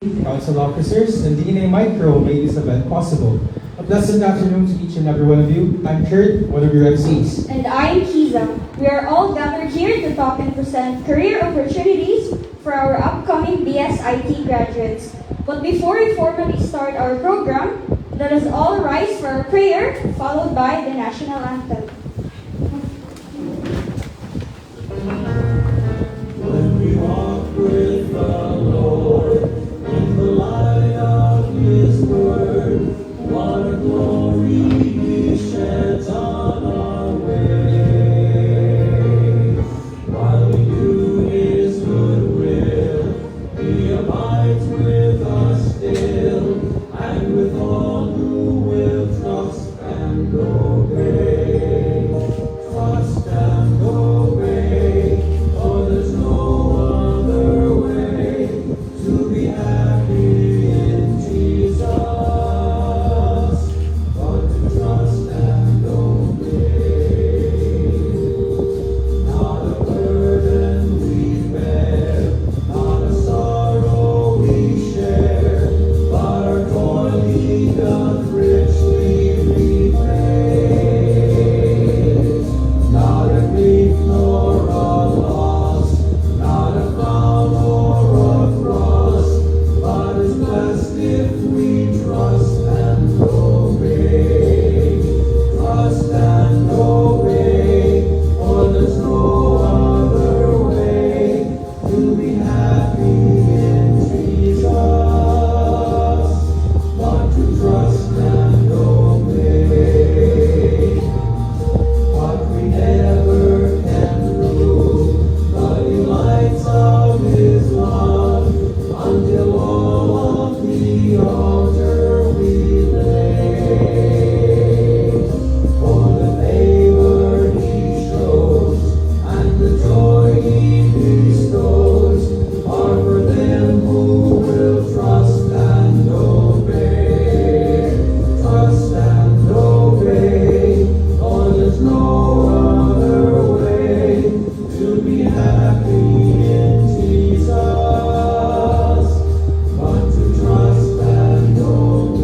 Council officers, and DNA Micro made this event possible. A pleasant afternoon to each and every one of you. I'm Kurt, one of your MCs. And I'm Kiza. We are all gathered here to talk and present career opportunities for our upcoming BSIT graduates. But before we formally start our program, let us all rise for our prayer, followed by the National Anthem. When we walk with the Lord in the light of His Word, what a glory He sheds on our way. While we do His good will, He abides with us still, and with all who will trust and obey. Trust and obey, for there's no other way to be happy in Jesus, but to trust and obey. Not a burden we bear, not a sorrow we share, but our toil He doth richly repay. Not a grief nor a loss, not a frown or a cross, but is blessed if we trust and obey. Trust and obey, for there's no other way to be happy in Jesus, but to trust and obey. What we never can prove, the delights of His love, until all of the altar we lay. For the favor He shows, and the joy He bestows, are for them who will trust and obey. Trust and obey, for there's no other way to be happy in Jesus, but to trust and obey.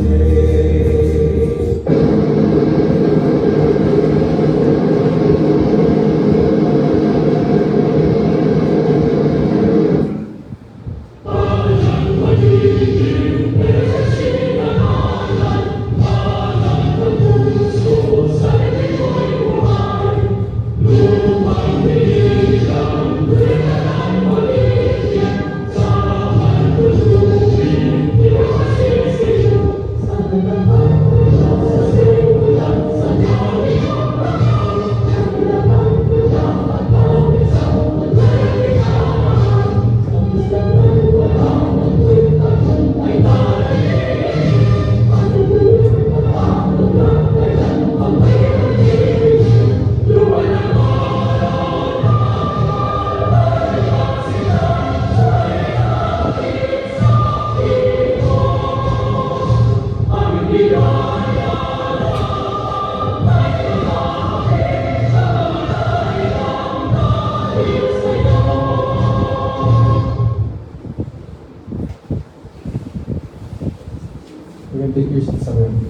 We're going to take your seats around.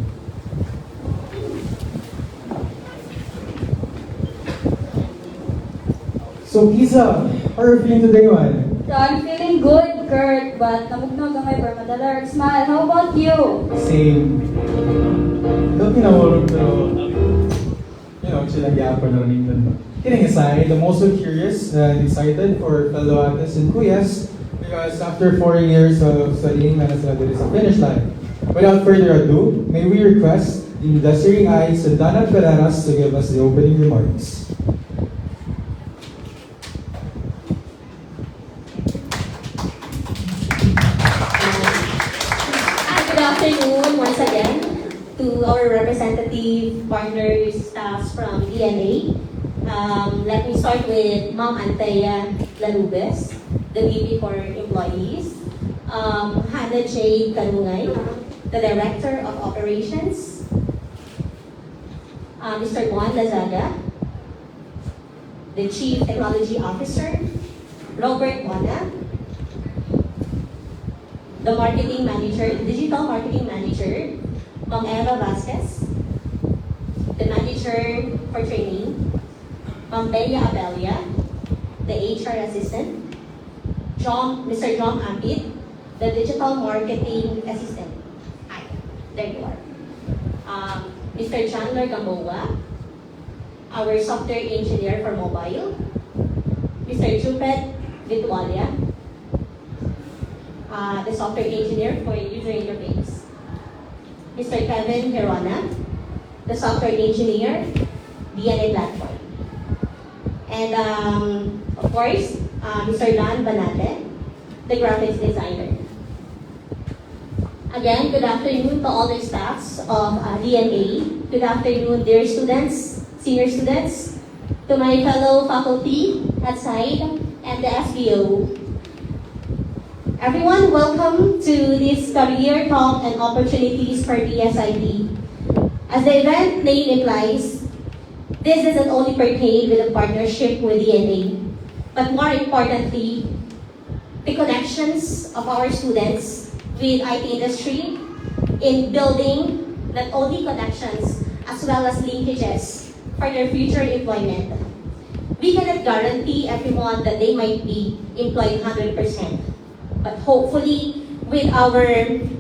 So, Kiza, how are you feeling today, man? So I'm feeling good, Kurt, but namugnog ang may permadala smile. How about you? Same. Don't kinawalog pero, silang gyapon na rin dun. Kidding aside, I'm also curious and excited for fellow ates and kuyas because after 4 years of studying, na sila dito sa finish line. Without further ado, may we request the Dasiri Eyes and Dana Ferreras to give us the opening remarks. Good afternoon once again to our representative partners, staffs from DNA. Let me start with Ma'am Antea Lalubes, the VP for Employees. Hannah J. Kanungay, the Director of Operations. Mr. Juan Lazaga, the Chief Technology Officer. Robert Bona, the marketing manager, digital marketing manager, Ma'am Eva Vasquez, the manager for training, Ma'am Bella Abelia, the HR assistant, Mr. John Ampit, the digital marketing assistant. Hi, there you are. Mr. Chandler Gamboa, our software engineer for mobile, Mr. Jupet Vitualia, the software engineer for user interface, Mr. Kevin Herona, the software engineer, DNA platform. And of course, Mr. Dan Banate, the graphics designer. Again, good afternoon to all the staffs of DNA. Good afternoon, dear students, senior students, to my fellow faculty at SIDE and the SBO. Everyone, welcome to this Career Talk and Opportunities for BSIT. As the event name implies, this doesn't only pertain with a partnership with DNA, but more importantly, the connections of our students with IT industry in building not only connections as well as linkages for their future employment. We cannot guarantee everyone that they might be employed 100%, but hopefully with our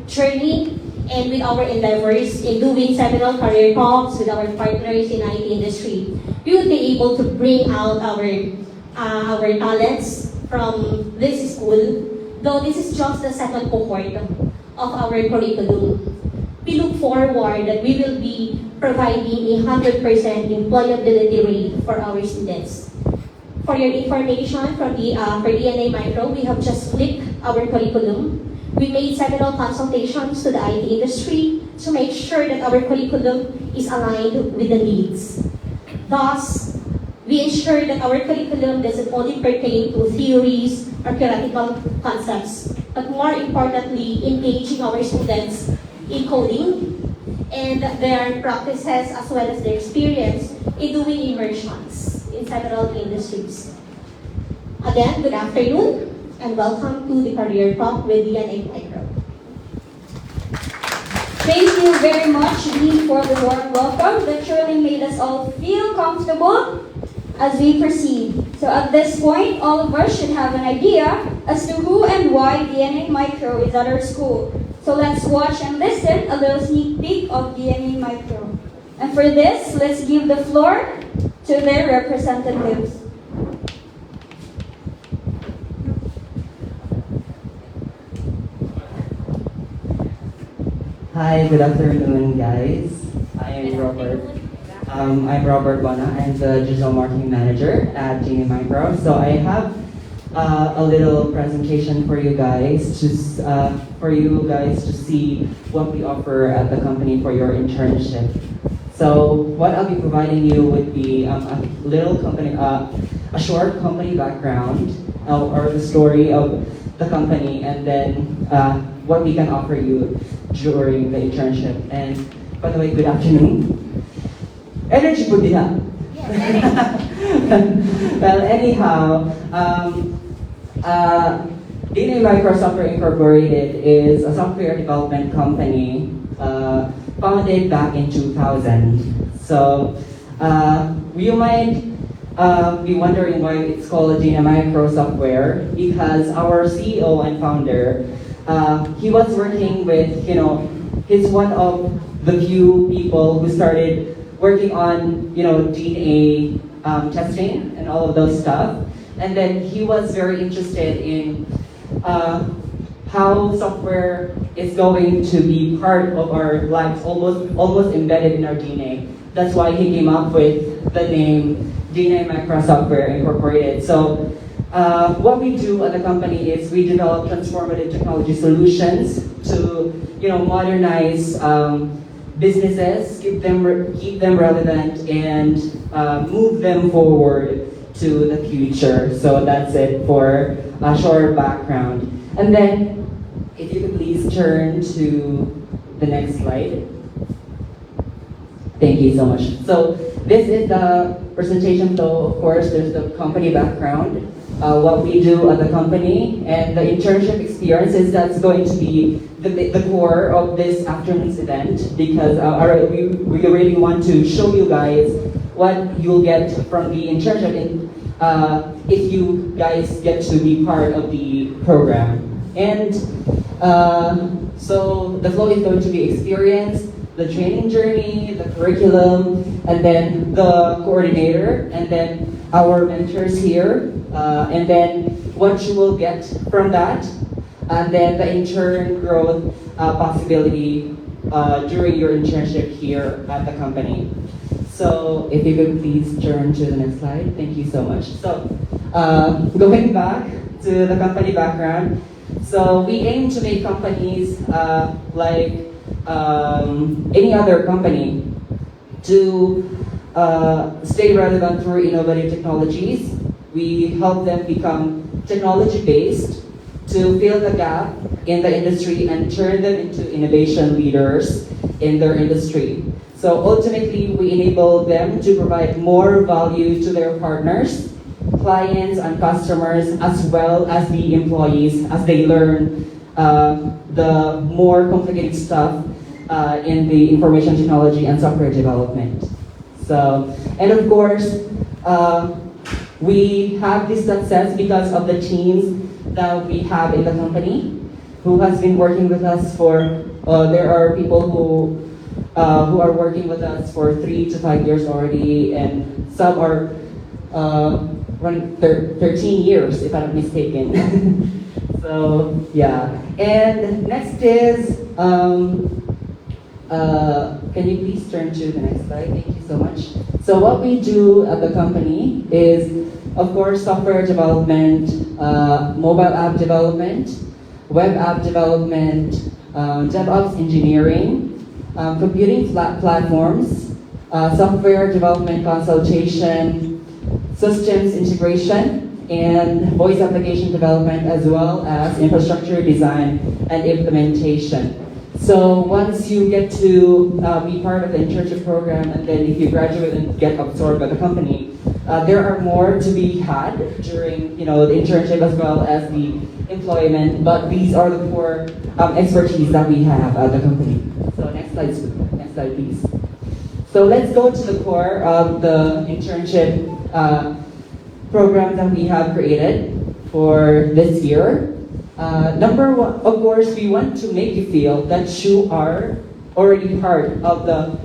journey and with our endeavors in doing several career talks with our partners in IT industry, we will be able to bring out our talents from this school, though this is just the second cohort of our curriculum. We look forward that we will be providing a 100% employability rate for our students. For your information, for DNA Micro, we have just flipped our curriculum. We made several consultations to the IT industry to make sure that our curriculum is aligned with the needs. Thus, we ensure that our curriculum doesn't only pertain to theories or theoretical concepts, but more importantly, engaging our students in coding and their practices as well as their experience in doing immersions in several industries. Again, good afternoon and welcome to the Career Talk with DNA Micro. Thank you very much, Dean, for the warm welcome that surely made us all feel comfortable as we proceed. So at this point, all of us should have an idea as to who and why DNA Micro is at our school. So let's watch and listen a little sneak peek of DNA Micro. And for this, let's give the floor to their representatives. Hi, good afternoon, guys. I am Robert. I'm Robert Bona. I'm the digital marketing manager at DNA Micro. So I have a little presentation for you guys, to see what we offer at the company for your internship. So what I'll be providing you would be a short company background or the story of the company, and then what we can offer you during the internship. And by the way, good afternoon. Energy po diha. Well, anyhow, DNA Micro Software Incorporated is a software development company founded back in 2000. So you might be wondering why it's called DNA Micro Software, because our CEO and founder, he was working with, he's one of the few people who started working on, DNA testing and all of those stuff. And then he was very interested in how software is going to be part of our lives, almost embedded in our DNA. That's why he came up with the name DNA Micro Software Incorporated. So what we do at the company is we develop transformative technology solutions to, modernize businesses, keep them relevant, and move them forward to the future. So that's it for a short background. And then, if you could please turn to the next slide. Thank you so much. So this is the presentation, though, of course, there's the company background. what we do at the company, and the internship experiences that's going to be the core of this afternoon's event, because we really want to show you guys what you'll get from the internship if you guys get to be part of the program. And so the flow is going to be experience, the training journey, the curriculum, and then the coordinator, and then our mentors here, and then what you will get from that, and then the intern growth possibility during your internship here at the company. So if you could please turn to the next slide. Thank you so much. So going back to the company background, so we aim to make companies like any other company to stay relevant through innovative technologies. We help them become technology-based to fill the gap in the industry and turn them into innovation leaders in their industry. So ultimately, we enable them to provide more value to their partners, clients, and customers, as well as the employees as they learn the more complicated stuff in the information technology and software development. So, and of course, we have this success because of the teams that we have in the company who has been working with us for, there are people who are working with us for 3 to 5 years already, and some are running 13 years, if I'm not mistaken. So, yeah. And next is, can you please turn to the next slide? Thank you so much. So what we do at the company is, of course, software development, mobile app development, web app development, DevOps engineering, computing platforms, software development consultation, systems integration, and voice application development, as well as infrastructure design and implementation. So once you get to be part of the internship program, and then if you graduate and get absorbed by the company, there are more to be had during the internship as well as the employment. But these are the core expertise that we have at the company. So next slide, please. So let's go to the core of the internship program that we have created for this year. Number one, of course, we want to make you feel that you are already part of the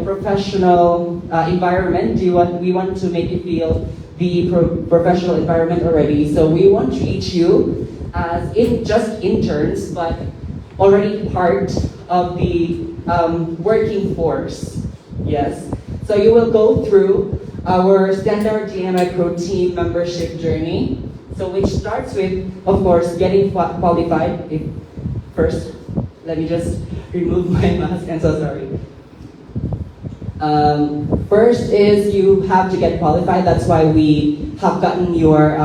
professional environment. We want to make you feel the professional environment already. So we won't treat you as just interns, but already part of the working force. Yes. So you will go through our standard GMI Pro team membership journey. So which starts with, of course, getting qualified. First, let me just remove my mask. I'm so sorry. First is you have to get qualified. That's why we have gotten your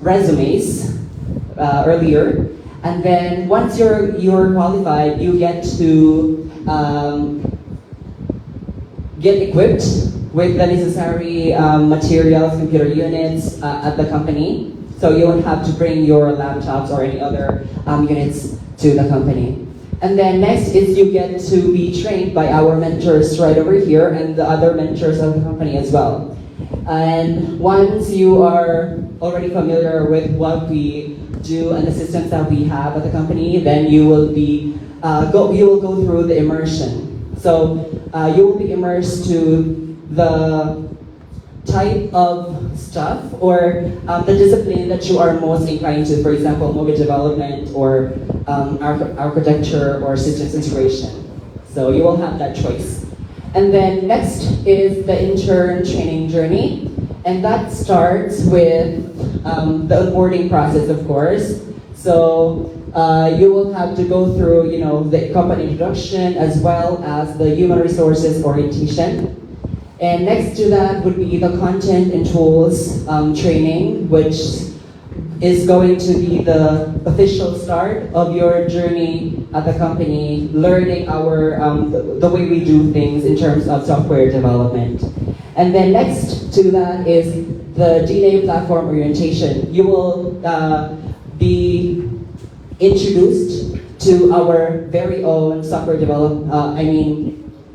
resumes earlier. And then once you're qualified, you get to get equipped with the necessary materials, computer units at the company. So you won't have to bring your laptops or any other units to the company. And then next is you get to be trained by our mentors right over here and the other mentors of the company as well. And once you are already familiar with what we do and the systems that we have at the company, then you will go through the immersion. So you will be immersed to the type of stuff or the discipline that you are most inclined to, for example, mobile development or architecture or systems integration. So you will have that choice. And then next is the intern training journey. And that starts with the onboarding process, of course. So you will have to go through, the company introduction as well as the human resources orientation. And next to that would be the content and tools training, which is going to be the official start of your journey at the company, learning the way we do things in terms of software development. And then next to that is the DNA platform orientation. You will be introduced to our very own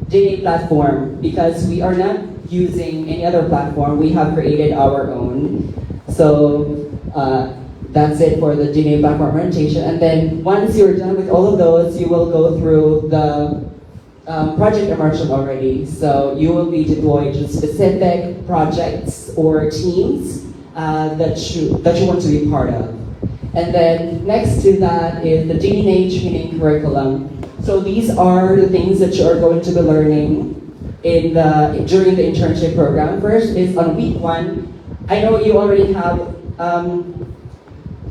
DNA platform, because we are not using any other platform. We have created our own. So that's it for the DNA platform orientation. And then once you're done with all of those, you will go through the project immersion already. So you will be deployed to specific projects or teams that you want to be part of. And then next to that is the DNA training curriculum. So these are the things that you are going to be learning during the internship program. First is on week 1. I know you already have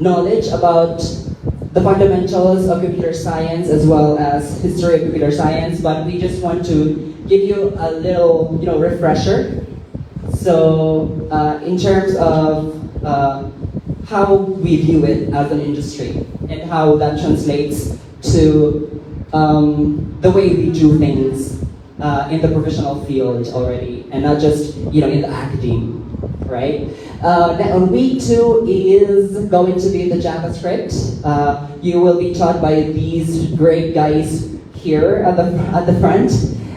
knowledge about the fundamentals of computer science as well as history of computer science, but we just want to give you a little, refresher. So in terms of how we view it as an industry and how that translates to the way we do things in the professional field already, and not just in the academe, right? Then on week 2 is going to be the JavaScript. You will be taught by these great guys here at the front.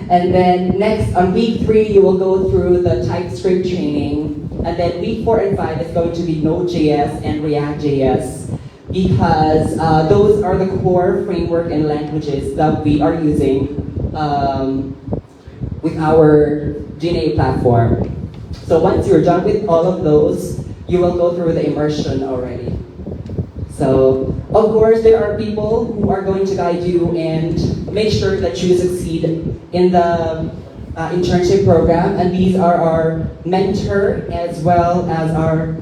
And then next on week 3 you will go through the TypeScript training. And then week 4 and 5 is going to be Node.js and React.js, because those are the core framework and languages that we are using with our DNA platform. So once you're done with all of those, you will go through the immersion already. So of course there are people who are going to guide you and make sure that you succeed in the internship program, and these are our mentor as well as our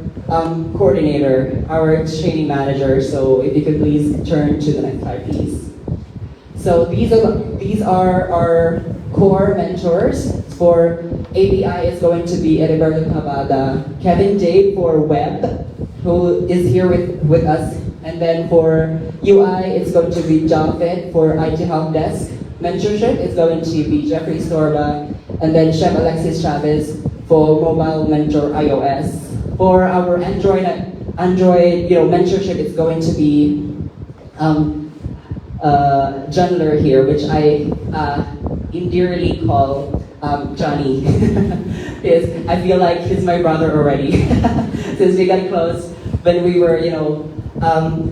coordinator, our training manager. So if you could please turn to the next slide, please. So these are our core mentors. For API is going to be Ediberto Cavada, Kevin Day for web, who is here with us, and then for UI it's going to be Jafet for IT Help Desk. Mentorship is going to be Jeffrey Sorba, and then Chef Alexis Chavez for Mobile Mentor iOS. For our Android mentorship, it's going to be Jundler here, which I endearly call Johnny, because I feel like he's my brother already, since we got close when we were,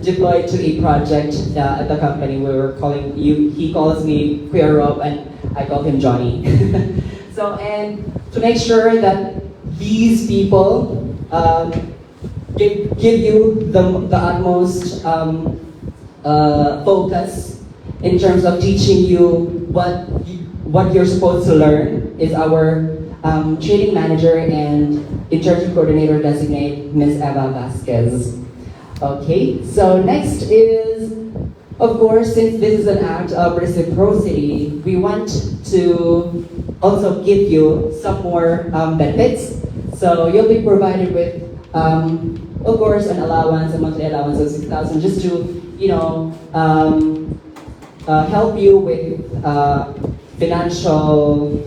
deployed to a project at the company. We were calling you. He calls me Queer Rob, and I call him Johnny. So, and to make sure that these people give you the utmost focus in terms of teaching you what you're supposed to learn is our training manager and internship coordinator designate, Ms. Eva Vasquez. Okay, so next is, of course, since this is an act of reciprocity, we want to also give you some more benefits. So you'll be provided with, of course, an allowance, a monthly allowance of 6,000, just to, help you with financial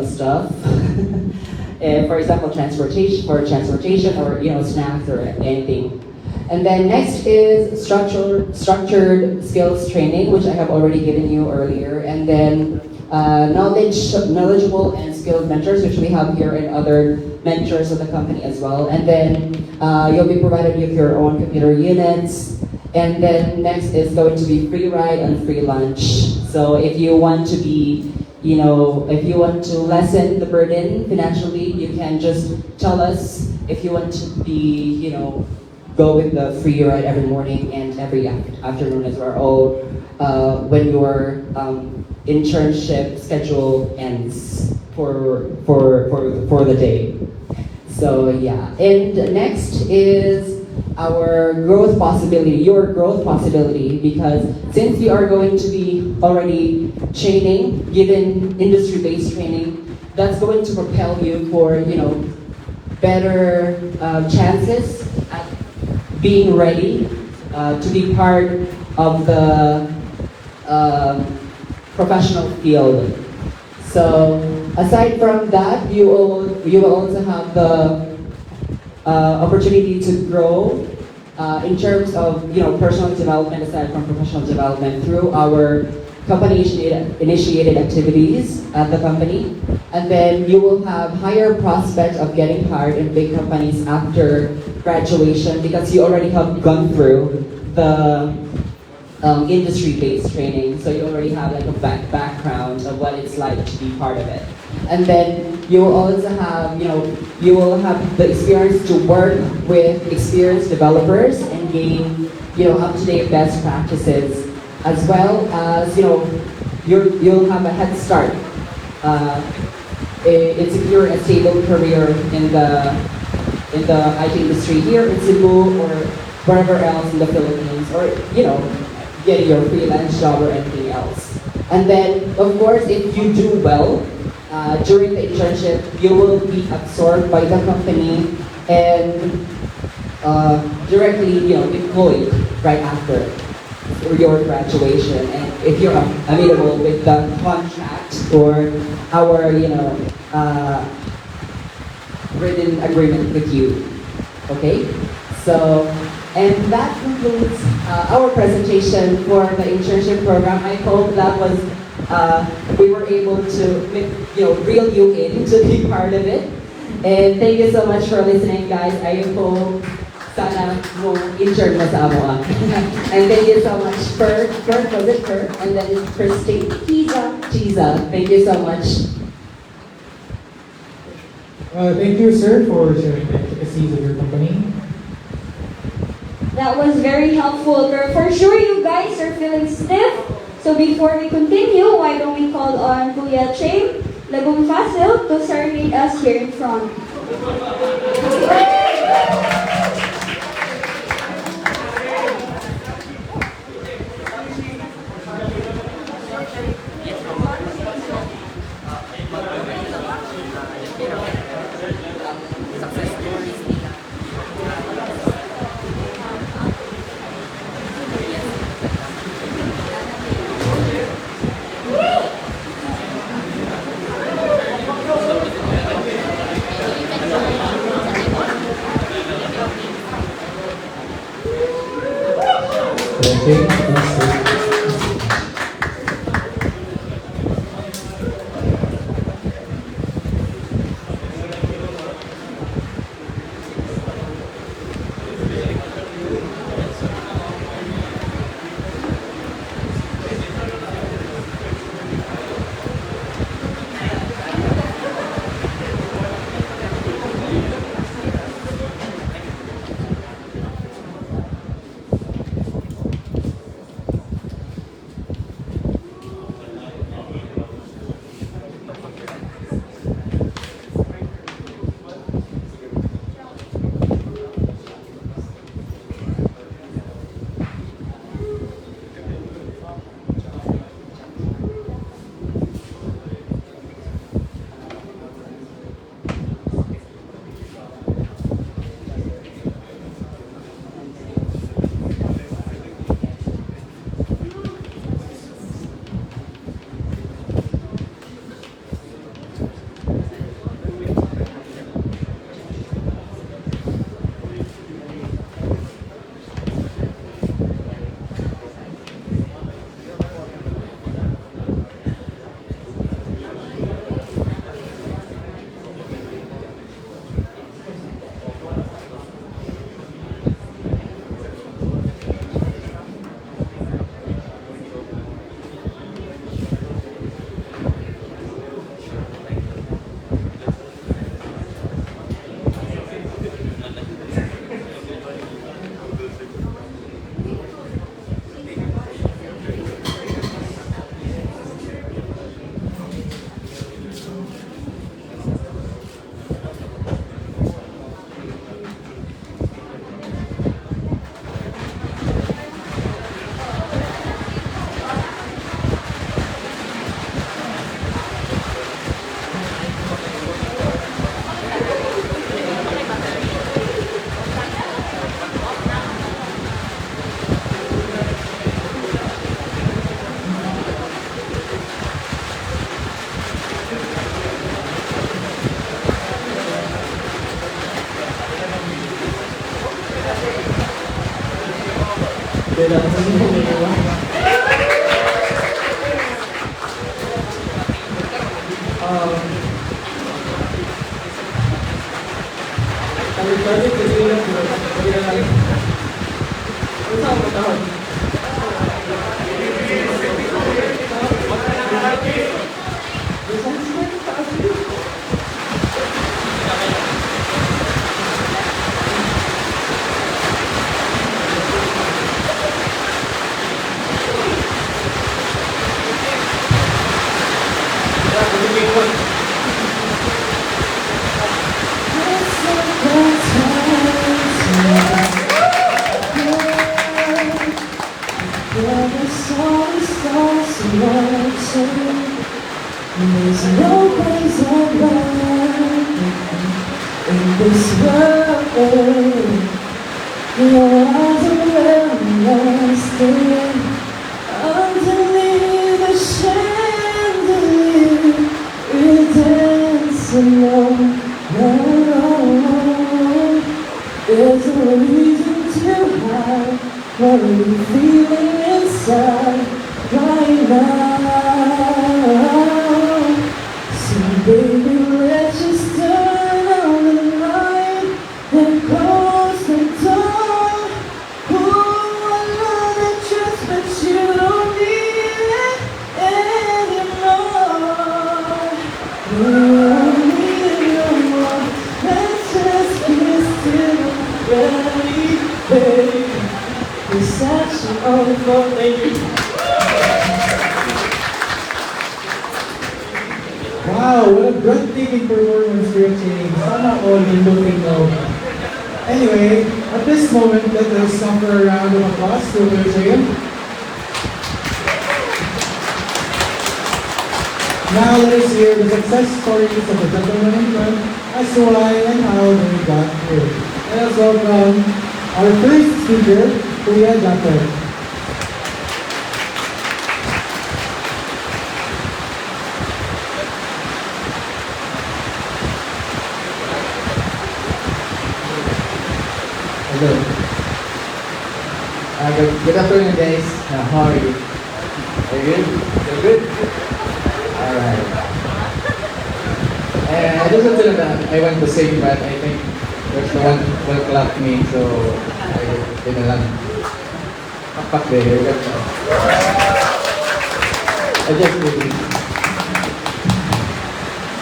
stuff. For example, transportation or snacks or anything. And then next is structured skills training, which I have already given you earlier. And then knowledgeable and skilled mentors, which we have here, and other mentors of the company as well. And then you'll be provided with your own computer units. And then next is going to be free ride and free lunch. So if you want to be, if you want to lessen the burden financially, you can just tell us if you want to be, go with the free ride every morning and every afternoon as well, when your internship schedule ends for the day. So yeah, and next is our growth possibility, your growth possibility, because since you are going to be already training, given industry-based training, that's going to propel you for, better chances at being ready to be part of the professional field. So aside from that, you will also have the opportunity to grow in terms of personal development aside from professional development through our company initiated activities at the company. And then you will have higher prospects of getting hired in big companies after graduation because you already have gone through the industry-based training, so you already have like a background of what it's like to be part of it. And then you will also have, you will have the experience to work with experienced developers and gain, up-to-date best practices, as well as, you'll have a head start in securing a stable career in the IT industry here in Cebu or wherever else in the Philippines, or getting your freelance job or anything else. And then, of course, if you do well during the internship, you will be absorbed by the company and directly, employed right after your graduation. And if you're amenable with the contract or our, written agreement with you, okay? So, and that concludes our presentation for the internship program. I hope that was, we were able to reel you in to be part of it. And thank you so much for listening, guys. I hope sana mo intern mo sa amo. And thank you so much for was it for? And then Christine. Chiza. Thank you so much. Thank you, sir, for sharing the intricacies of your company. That was very helpful. But for sure, you guys are feeling stiff. So before we continue, why don't we call on Kuya Cheng Lagong Fasil to serenade us here in front. Beda ako sa inyo, di ba? Talit-talit, hindi lang po. Hindi na lang. Ano sa ako matahon? There's no place I'd rather in this world. Your eyes are where I'm staying underneath the chandelier. We're dancing alone. There's no reason to hide what we're feeling inside right now. Baby, let's just turn on the light and close the door. Oh, I love the truth, but you don't need it anymore. You don't need it no more. Let's just kiss till we're ready, baby. It's actually only for me. Wow, what a breathtaking performance for your team. Sana all in looking now. Anyway, at this moment, let us come for a round of applause to their team. Now let us hear the success stories of the gentlemen in front as to why and how they got here. Let us welcome our first speaker, Kuya Jacob. Hello. Good afternoon, guys. How are you? Are you good? You're good? Alright. And I just want to know that I want to sing, but I think there's no one will clap me, so I lang. Pakpak there. I just kidding.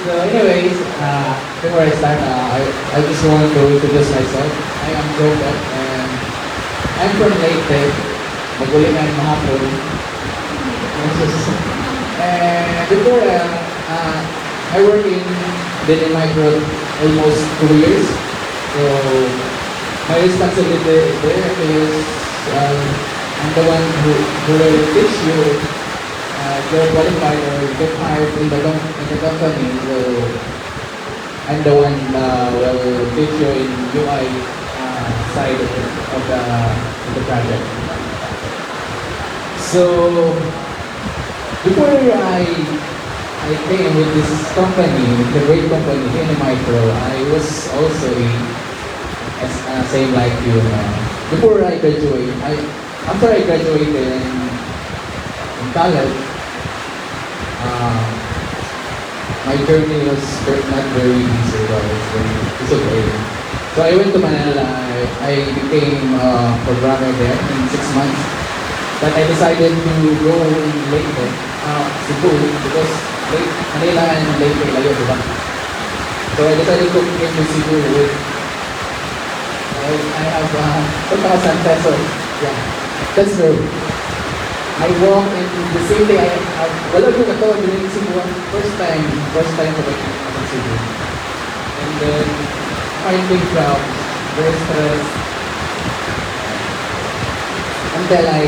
So anyways, before I start, I just want to introduce myself. I am Jacob and I'm from Leyte, Magulingan, Mahapon. And before, I work in Daily Micro almost 2 years. So my responsibility there is I'm the one who will teach you you're qualified or get hired in the company. So I'm the one will teach you in UI side of the project. So before I came with this company, the great company, Micro, I was also same like you. Before I graduate, after I graduated in college, my journey was not very easy, but it's okay. So I went to Manila. I became a programmer there in 6 months. But I decided to go in Leyte, Cebu, because Manila and Leyte layo, diba? So I decided to get to Cebu with I have 2,000 pesos. Yeah, that's true. I walk in the city. Wala ko na to in Cebu. First time ko in Cebu. And then finding crowds, very stressed. Until I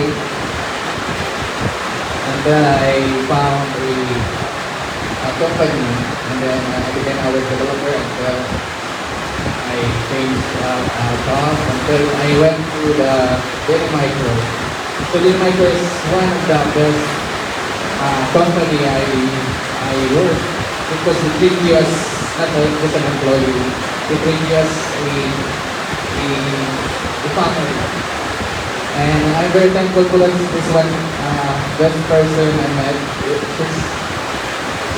found a company, and then I became a web developer until I changed job until I went to the Daily Micro. So Daily Micro is one of the best company I work because they treat you as not just an employee, they treat you as a family. And I'm very thankful for this one best person I met.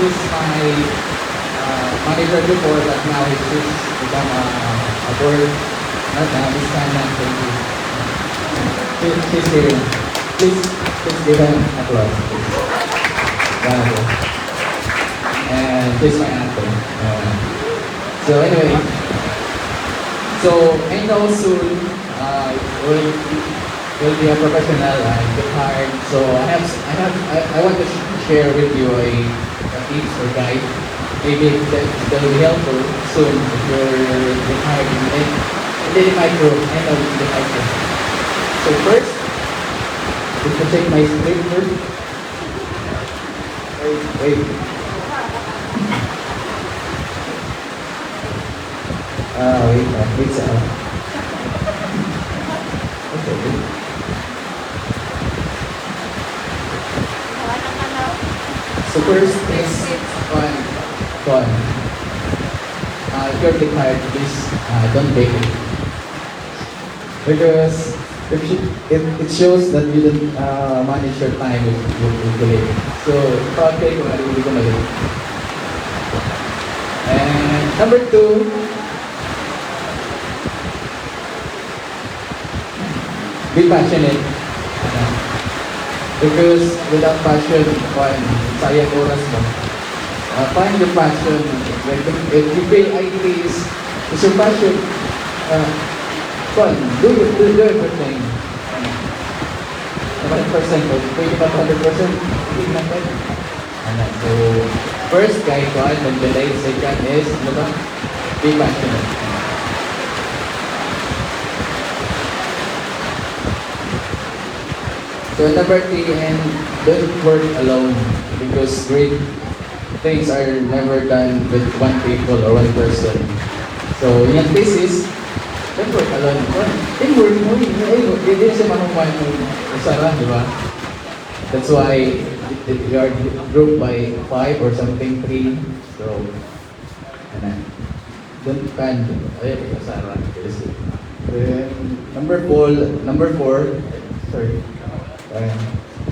She's my manager before, but now she's become a board. Not now, this time not. Thank you. She's here. Please give her applause. Please. Bravo. And this is my anthem. So anyway, so I know soon will be a professional and get hired. So I want to share with you a tips or guide. Maybe that will be helpful soon if you're get hired in the micro and in the micro. So first, you can check my script first. Wait. Wait. Okay. So first is fun. If you're declared, please don't bake it. Because it shows that you didn't manage your time with baking. So if bake, hindi ko magaling. And number 2, be passionate. Because without passion, sayang oras mo. Find your passion. Like if you pay IT is your passion. Do everything. 100%. Pwede ba 100%? Hindi natin. So first kay Kwan, mag-delay. Second is, be passionate. So number 3, and don't work alone because great things are never done with one people or one person. So in your thesis, don't work alone. Teamwork mo, hindi siya mahuman mo usaran, di ba? That's why we are grouped by 5 or something, 3. So, don't plan. Usaran. Then number 4, sorry.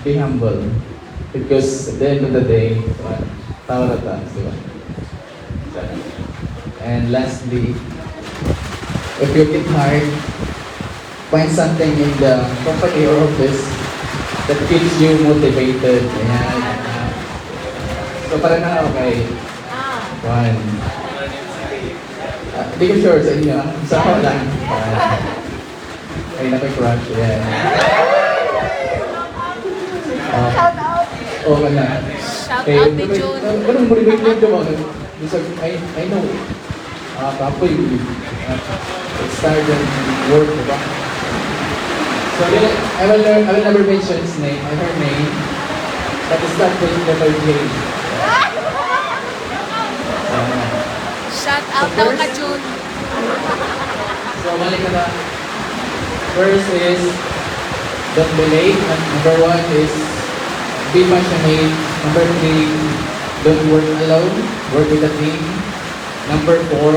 Be humble because at the end of the day, tawa na tayo, di ba? And lastly, if you get hired, find something in the company or office that keeps you motivated. Ayan. So para na okay. 1. Hindi ko sure sa inyo. Sa ako lang. Ay, napay-crush. Ayan. Shout out. Oo ka na. Shout out ni June. Anong motivate nyo dyan? I know. Kapoy. It started work, diba? So I will never mention his name, her name. But it started with letter J. Shout out daw ka, June. So mali ka na. First is don't be late. Number 1 is be passionate. Number 3, don't work alone. Work with a team. Number 4,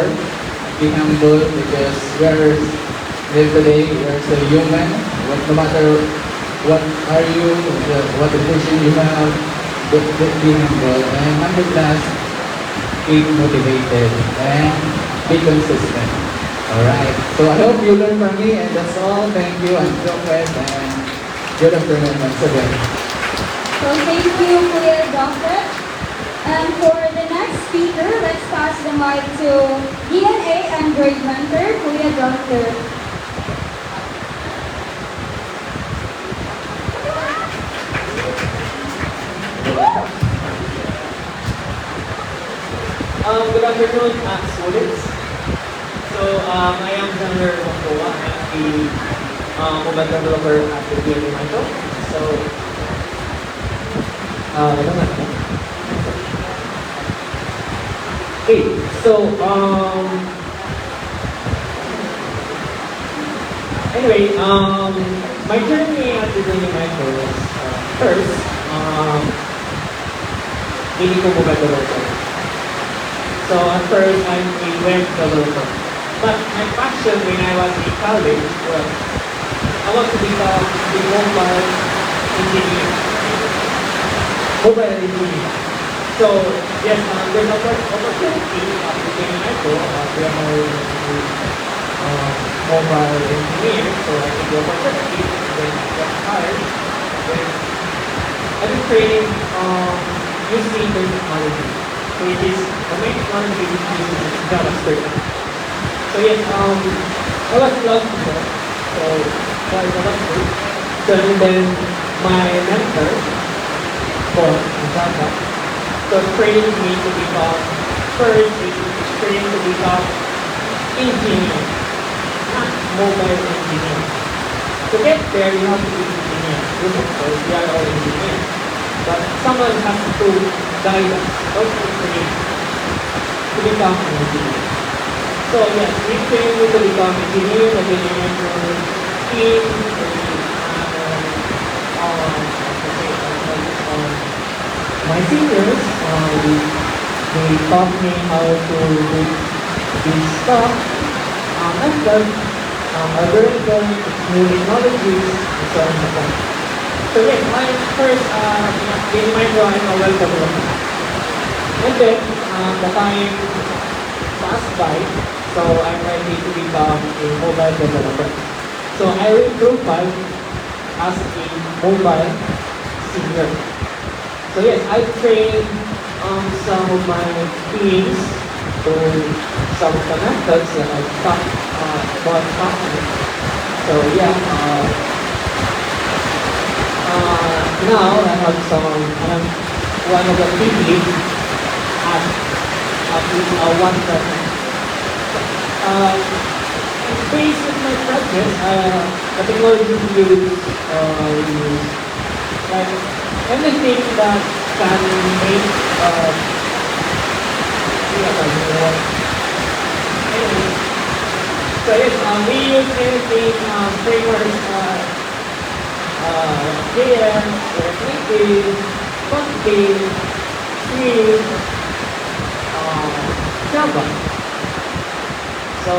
be humble because we are here today. We are still human. No matter what are you, what education you have, be humble. And number last, keep motivated and be consistent. Alright. So I hope you learn from me, and that's all. Thank you. I'm Jopet, and good afternoon once again. So thank you, Kuya Doctor. And for the next speaker, let's pass the mic to DNA and grade mentor, Kuya Doctor. Good afternoon, students. So, I am January Makoa. I'm the mobile developer at the DNA Micro. So, okay, so, anyway, my journey at the DNA Micro was, first, hindi ko mobile developer. So at first, I'm a web developer. But my passion when I was in college was, I want to become a mobile engineer. Mobile engineer. So, yes, there's an opportunity after getting my goal, we are mobile engineer, so I took the opportunity, and then I got hired. Then I've been training using Intern technology. So it is the main technology which is JavaScript. So yes, I was in love before, so I JavaScript. So and then my mentor for Java, so training me to become first is training to become engineer, not mobile engineer. To get there, you have to be engineer. Yes, of course, we are all engineers. But someone has to guide us, also train to become an engineer. So yes, we train you to become engineer, and then you enter team, my seniors, they taught me how to do this stuff, method, algorithm, new technologies, and so on and so forth. So yes, my first in my drawing a web developer. And then the time passed by, so I'm ready to become a mobile developer. So I will profile as a mobile senior. So yes, I trained some of my teams to some of the methods that I taught about talking. So yeah, now I have some one of the team leads at least one person. Based on my project, the technology we use like anything that can make anyway. So yes, we use anything frameworks JS, Native, Kotlin, Swift, Java. So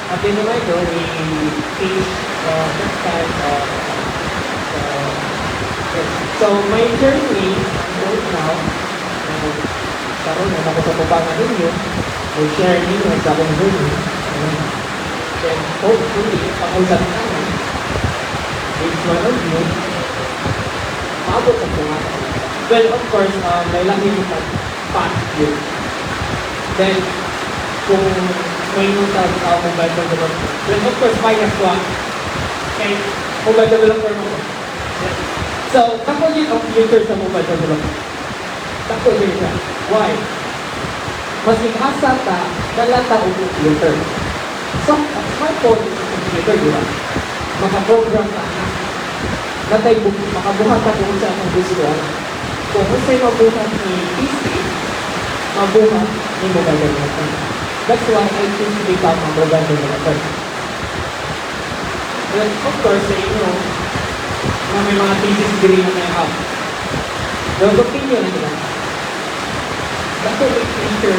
at the end of my goal, we teach this kind of so my journey right now, karon na ako sa tubangan ninyo, will share ninyo sa akong journey. Then hopefully, pag-usap namin, each one of you, maabot sa tumangan. Well, of course, may lang yung past year. Then, kung may nutag mobile developer, then of course, bias ko kay mobile developer mo. So, tako yun ang future sa mobile developer. Tako yun siya. Why? Mas ikasa ka, dalata o computer. So, smartphone is a computer, di ba? Makaprogram ka na. Makabuhat ka kung saan ang gusto. Kung sa'yo mabuhat ni PC, mabuhat ni mobile developer. That's why I choose to become a mobile developer. And of course, sa inyo, na may mga thesis degree na may have. Yung opinion nila, that's what we feature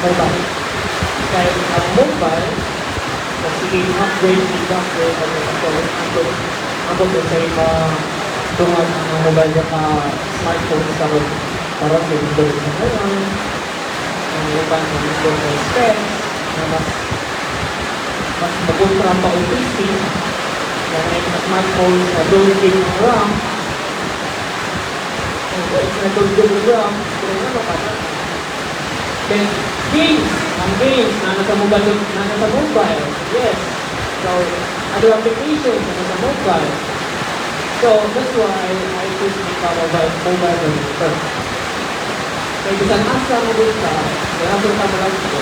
mobile. Kahit mobile, kasi upgrade, ako sa iba tungad ang mobile na smartphone sa para sa Windows na ngayon, ang iba ng Windows na specs, na mas maguntra pa o PC, na may smartphone na don't give ng RAM, na don't give ng RAM, kaya ano pa na. Then, ang games na nasa mobile, yes. So, other applications na nasa mobile. So, that's why I choose to become a mobile developer. Kaya bisan asa mo din ka, kaya ako ka malang ito,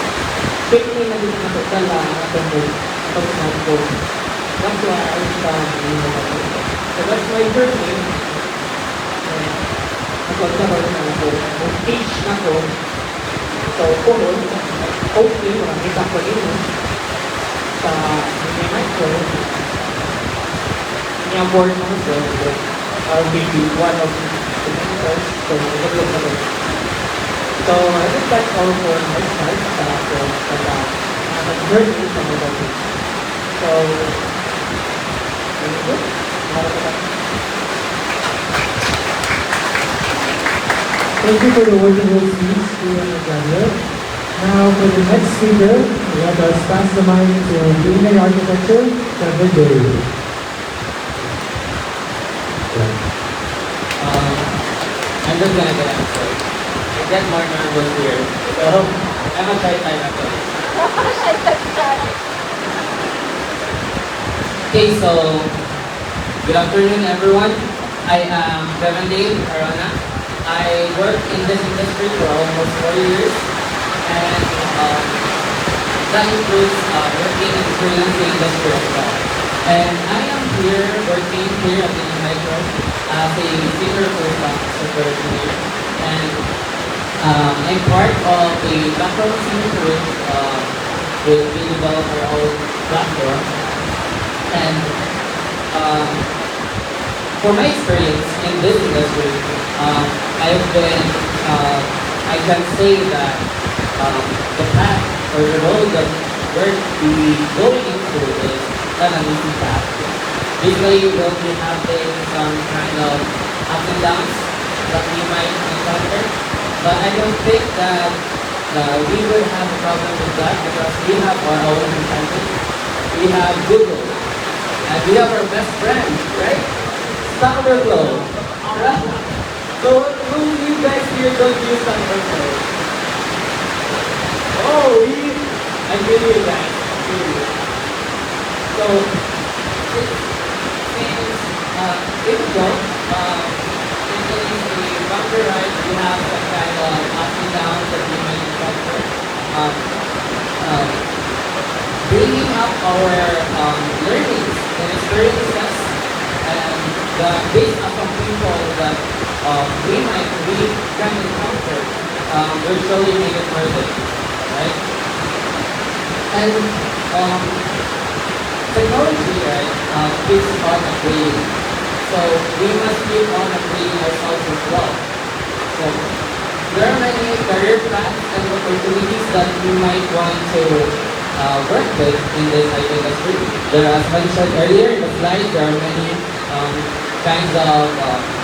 pwede na din na dala ang smartphone. That's why I become a mobile developer. So, that's my journey. Nagkakaroon na ako. Mag-teach na ako. So, hopefully, makakita ko rin sa micro, niya-board mo so I'll be one of the mentors, so develop na rin. So, I think that's all for my part sa journey sa mobile. So, Thank you for the wonderful speech, student and graduate. Now, for the next speaker, let us pass the mic to Engineering Architecture, Kevin Day. I'm just gonna get answered. I get more nervous here. So, I'm a shy type actually. Okay, so, good afternoon everyone. I am Kevin Day, Arana. I worked in this industry for almost 4 years. And that includes working in the freelancing industry as well. And I am here working here at the Micro as a senior full stack software engineer. And I'm part of a background senior group with we develop our own platform. And for my experience in this industry, I've been, I can say that the path or the road that we're going into is not an easy path. Basically, we'll be having some kind of ups and downs that we might encounter, but I don't think that we would have a problem with that because we have our own incentives. We have Google, and we have our best friend, right? Stack Overflow. So, who you guys here don't use Stack Overflow? Oh, I feel you guys. I feel you. So, if you don't, it is a bumpy ride. We have some kind of ups and downs that we might encounter. Bringing up our learnings and experiences and based upon people that we can encounter, will surely make it worth it. Right? And technology, right, keeps on upgrading. So we must keep on upgrading ourselves as well. So there are many career paths and opportunities that we might want to work with in this IT industry. There, as mentioned earlier in the slide, there are many kinds of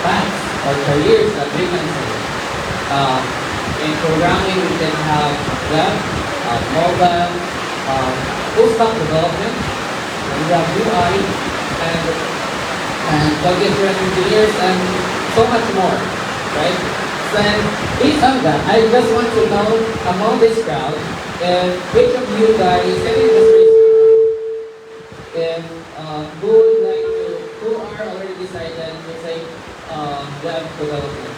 paths or careers that we can see. In programming, we can have web, mobile, full stack development, we have UI, and plug-in engineers, and so much more, right? So, based on that, I just want to know among this crowd, which of you guys in the industry, who would like to, who are already decided to say web development?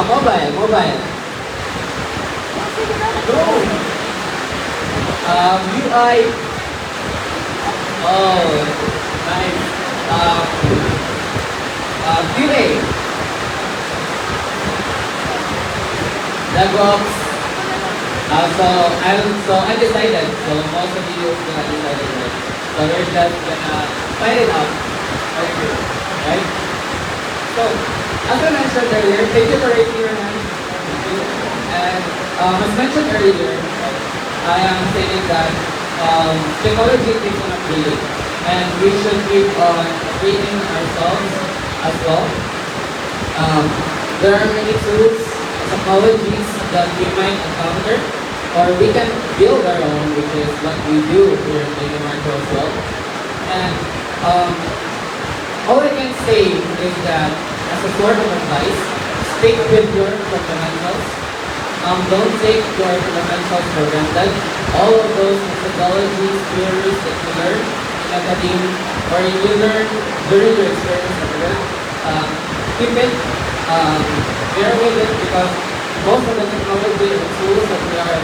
Mobile. No. UI. Oh, nice. QA. DevOps. So I'm decided. So most of you are not decided yet. So we're just gonna find it out. Right? So, as I mentioned earlier, thank you for raising your hand. And as mentioned earlier, I am saying that technology keeps on upgrading, and we should keep on upgrading ourselves as well. There are many tools, technologies that we might encounter, or we can build our own, which is what we do here in the Marco as well. And all I can say is that, as a sort of advice, stick with your fundamentals. Don't take your fundamentals for granted. All of those methodologies, theories that you learn in academia or you learn during your experience at work, keep it, bear with it, because most of the technology and tools that we are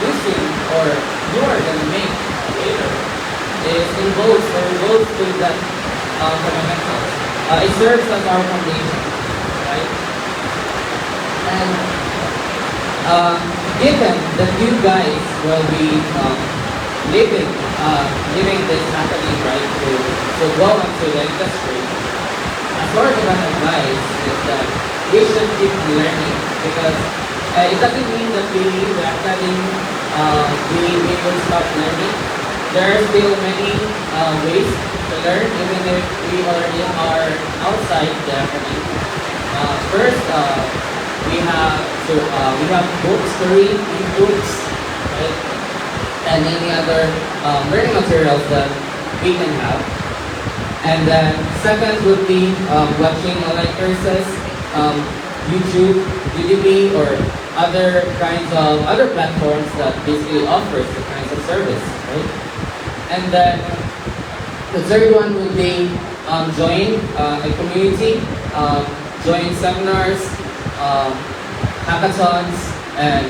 using or you are going to make later is involved to that fundamentals. It serves as our foundation, right? And given that you guys will be living this academy, right, to go into the industry, a sort of an advice is that we should keep learning, because it doesn't mean that we leave the academy, we will stop learning. there are still many ways to learn, even if we already are outside the academy. First, we have books to read, e-books, right? And any other learning materials that we can have. And then second would be watching online courses, YouTube, Udemy, or other platforms that basically offers the kinds of service, right? And then the third one would be join a community, join seminars, hackathons, and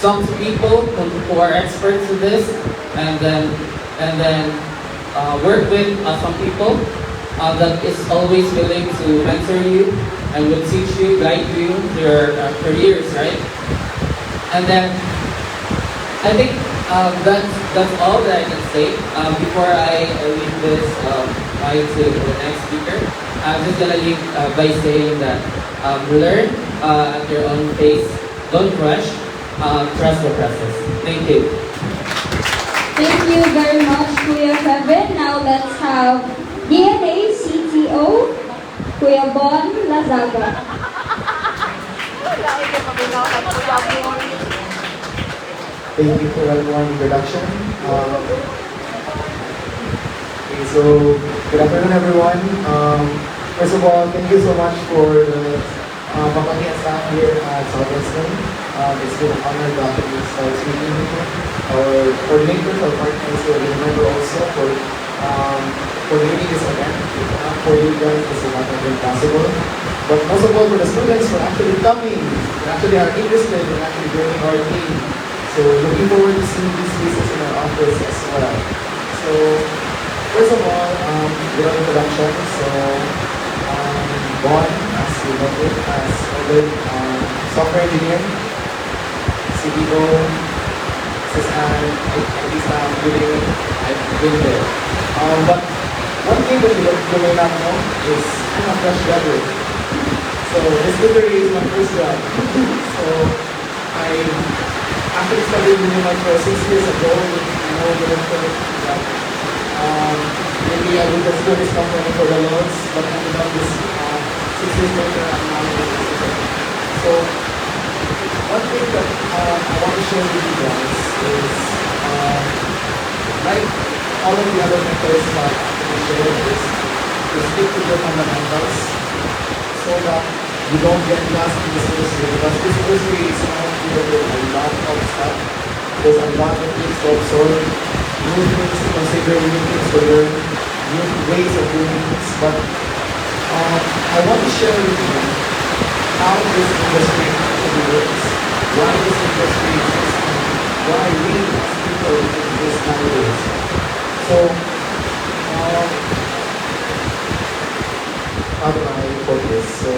talk to people who are experts in this, and then work with some people that is always willing to mentor you and will teach you, guide you through your careers, right? And then I think that's all that I can say. Before I leave this mic to the next speaker, I'm just gonna leave by saying that learn at your own pace, don't rush, trust the process. Thank you. Thank you very much, Kuya Kevin. Now let's have DNA CTO, Kuya Bon Lazaga. Thank you for that warm introduction. Okay, so good afternoon, everyone. First of all, thank you so much for the company and staff here at Southwestern. It's been an honor to start speaking with you. Our coordinators, our partners, we remember also for coordinating this event. If not for you guys, this would not have been possible. But most of all, for the students who are actually coming, who actually are interested in actually joining our team. So looking forward to seeing these faces in our office as well. So first of all, without introduction, so Bon, as you noted, as a software engineer, CTO, at least I've been there. But one thing that you may not know is I'm a fresh graduate. So this literally is my first job. So I actually started doing my for 6 years ago with no benefit. Maybe I would have this company for the loans, but I ended up this 6 years later I'm now in the. So one thing that I want to share with you guys is like all of the other mentors that I shared is to stick to your fundamentals so that you don't get lost in this industry, because this industry is now filled with a lot of stuff. There's a lot of things to absorb, new things to consider, new things to learn, new ways of doing things. But I want to share with you how this industry actually works, why this industry exists, and why we as people exist nowadays. So, how do I put this? So,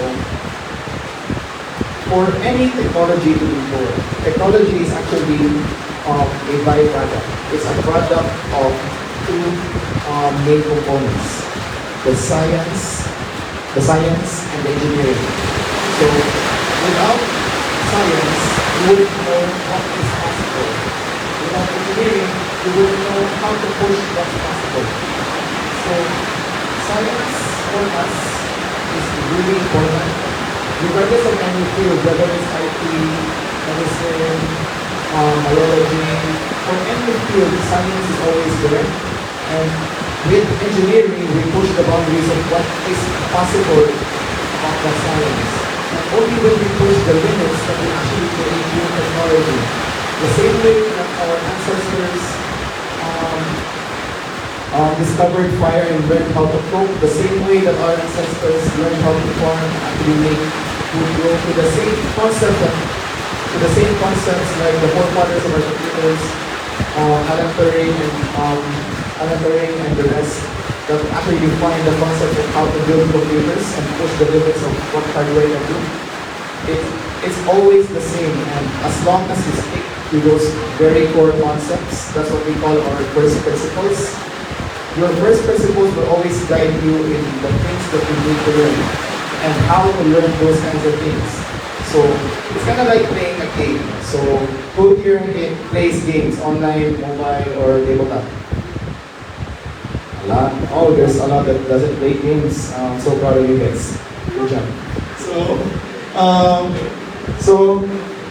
for any technology to be born, technology is actually a byproduct. It's a product of two main components: the science and the engineering. So, without science, you wouldn't know what is possible. Without engineering, you wouldn't know how to push what's possible. So, science for us is really important. Regardless of any field, whether it's IT, medicine, biology, for any field, science is always there. And with engineering, we push the boundaries of what is possible of that science. And only when we push the limits that we actually create new technology. The same way that our ancestors discovered fire and learned how to cook, the same way that our ancestors learned how to farm, actually make food grow, to the same concepts like the forefathers of our computers, Alan Turing and the rest, that actually define the concept of how to build computers and push the limits of what hardware can do. It's always the same, and as long as you stick to those very core concepts, that's what we call our first principles. Your first principles will always guide you in the things that you need to learn and how to learn those kinds of things. So it's kind of like playing a game. So who here plays games online, mobile, or tabletop? A lot. Oh, there's a lot that doesn't play games. I'm so proud of you guys. Good job. So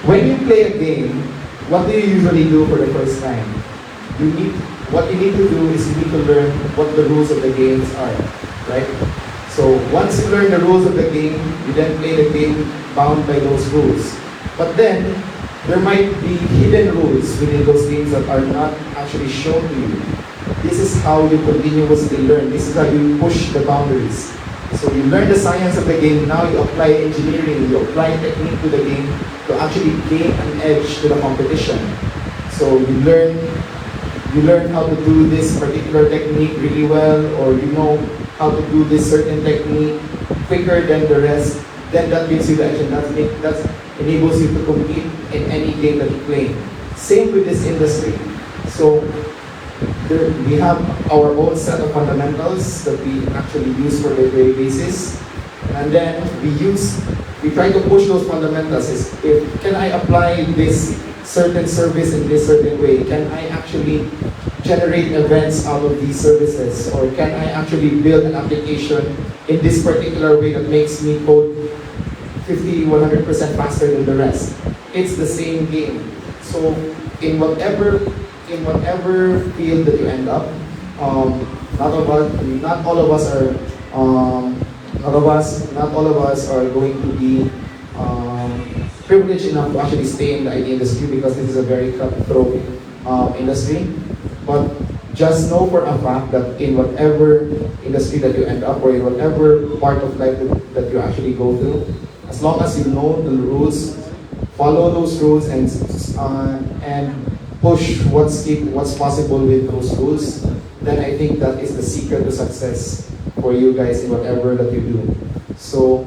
when you play a game, what do you usually do for the first time? What you need to do is you need to learn what the rules of the games are, right? So once you learn the rules of the game, you then play the game bound by those rules. But then, there might be hidden rules within those games that are not actually shown to you. This is how you continuously learn. This is how you push the boundaries. So you learn the science of the game, now you apply engineering, you apply technique to the game to actually gain an edge to the competition. So you learn how to do this particular technique really well, or you know how to do this certain technique quicker than the rest. Then that gives you the edge, and that enables you to compete in any game that you play. Same with this industry. So we have our own set of fundamentals that we actually use for the daily basis, and then we try to push those fundamentals. Can I apply this certain service in this certain way? Can I actually generate events out of these services? Or can I actually build an application in this particular way that makes me code 100% faster than the rest? It's the same game. So in whatever field that you end up, not all of us are going to be privileged enough to actually stay in the IT industry, because this is a very cutthroat industry. But just know for a fact that in whatever industry that you end up, or in whatever part of life that you actually go through, as long as you know the rules, follow those rules, and push what's possible with those rules, then I think that is the secret to success for you guys in whatever that you do. So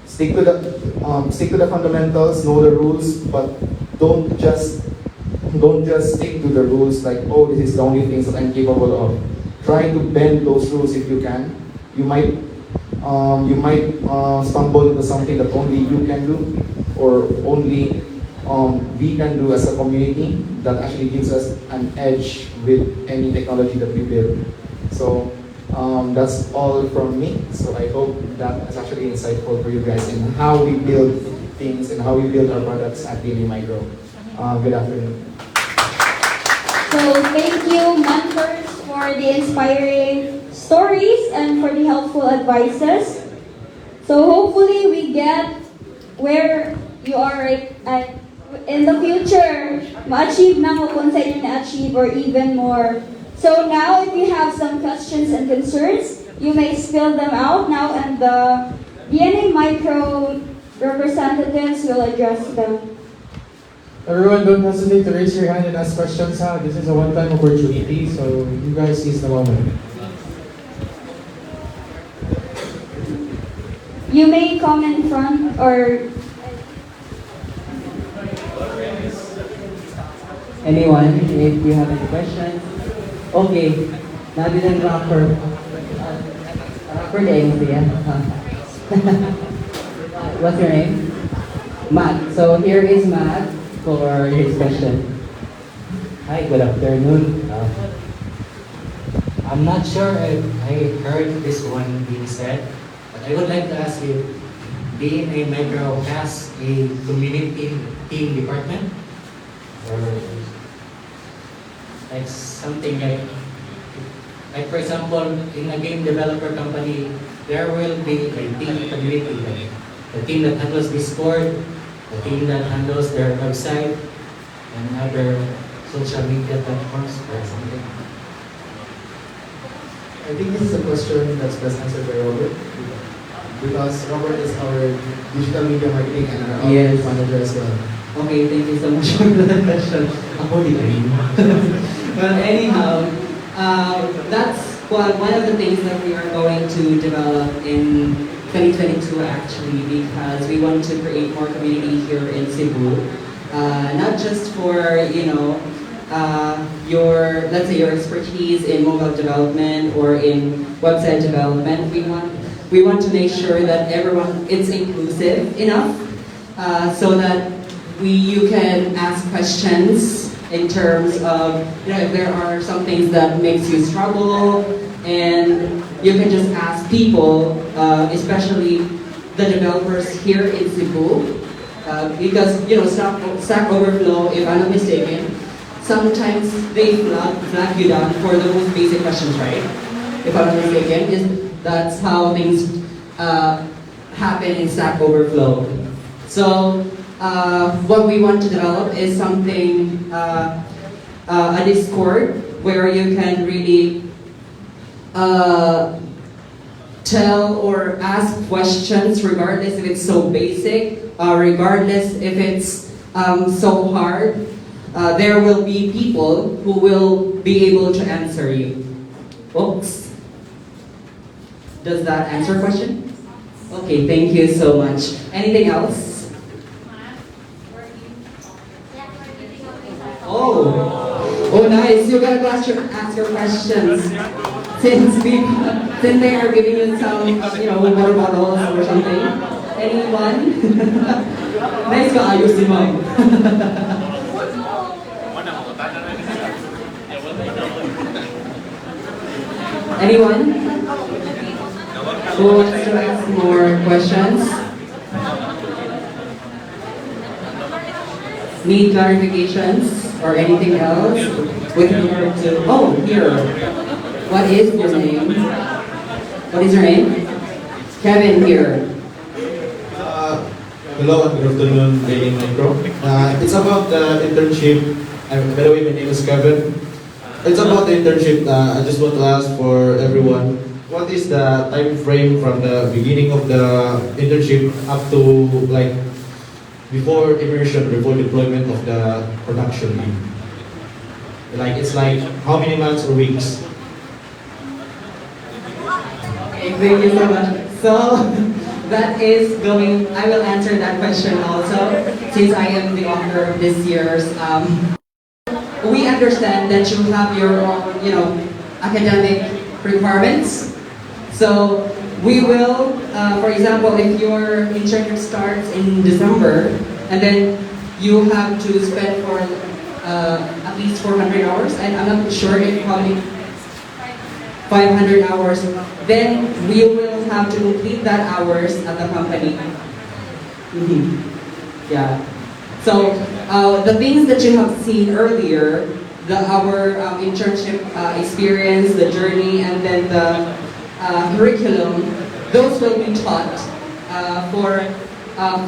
stick to the fundamentals, know the rules, but don't just stick to the rules like, oh, this is the only things that I'm capable of. Try to bend those rules if you can. You might stumble into something that only you can do, or only we can do as a community, that actually gives us an edge with any technology that we build. So that's all from me. So I hope that is actually insightful for you guys in how we build things and how we build our products at DNA Micro. Good afternoon. So thank you, mentors, for the inspiring stories and for the helpful advices. So hopefully we get where you are right at in the future. Ma-achieve na mo kung sa inyo na-achieve, or even more. So now, if you have some questions and concerns, you may spill them out now, and the DNA Micro representatives will address them. Everyone, don't hesitate to raise your hand and ask questions. This is a one-time opportunity, so you guys seize the moment. You may come in front, or Anyone, if you have any questions? Okay, nabilang rapper. Rapper din siya. What's your name? Matt. So here is Matt for his question. Hi, good afternoon. I'm not sure if I heard this one being said, but I would like to ask you, DNA Micro has a community team department? Or like something like for example, in a game developer company, there will be a team community, like the team that handles Discord, the team that handles their website, and other social media platforms or something. I think this is a question that's best answered by Robert, because Robert is our digital media marketing and our Yes. manager as well. Okay, thank you so much for that question. Ako di kayo. Well, anyhow, that's one of the things that we are going to develop in 2022 actually, because we want to create more community here in Cebu. Not just for, your, let's say, your expertise in mobile development or in website development. We want to make sure that everyone, it's inclusive enough, so that you can ask questions in terms of, if there are some things that makes you struggle, and you can just ask people, especially the developers here in Cebu, because Stack Overflow, if I'm not mistaken, sometimes they flag you down for the most basic questions, right? If I'm not mistaken, that's how things happen in Stack Overflow. So what we want to develop is something, a Discord where you can really tell or ask questions regardless if it's so basic, regardless if it's so hard. There will be people who will be able to answer you. Oops. Does that answer your question? Okay, thank you so much. Anything else? Oh, nice. You gotta ask your questions. Since they are giving you some, water bottles or something. Anyone? Nice ka ayos si ma'am. Anyone who wants to ask more questions? Need clarifications or anything else with regard to? Oh, here. What is your name? What is your name? Kevin here. Hello and good afternoon, Daily Micro. It's about the internship. By the way, my name is Kevin. It's about the internship. I just want to ask for everyone, what is the time frame from the beginning of the internship up to before immersion, before deployment of the production lead? It's how many months or weeks? Thank you so much. So that is I will answer that question also, since I am the author of this year's. We understand that you have your own, academic requirements. So we will, for example, if your internship starts in December, and then you have to spend for at least 400 hours, and I'm not sure if probably 500 hours, then we will have to complete that hours at the company. Yeah. So the things that you have seen earlier, our internship experience, the journey, and then the curriculum, those will be taught for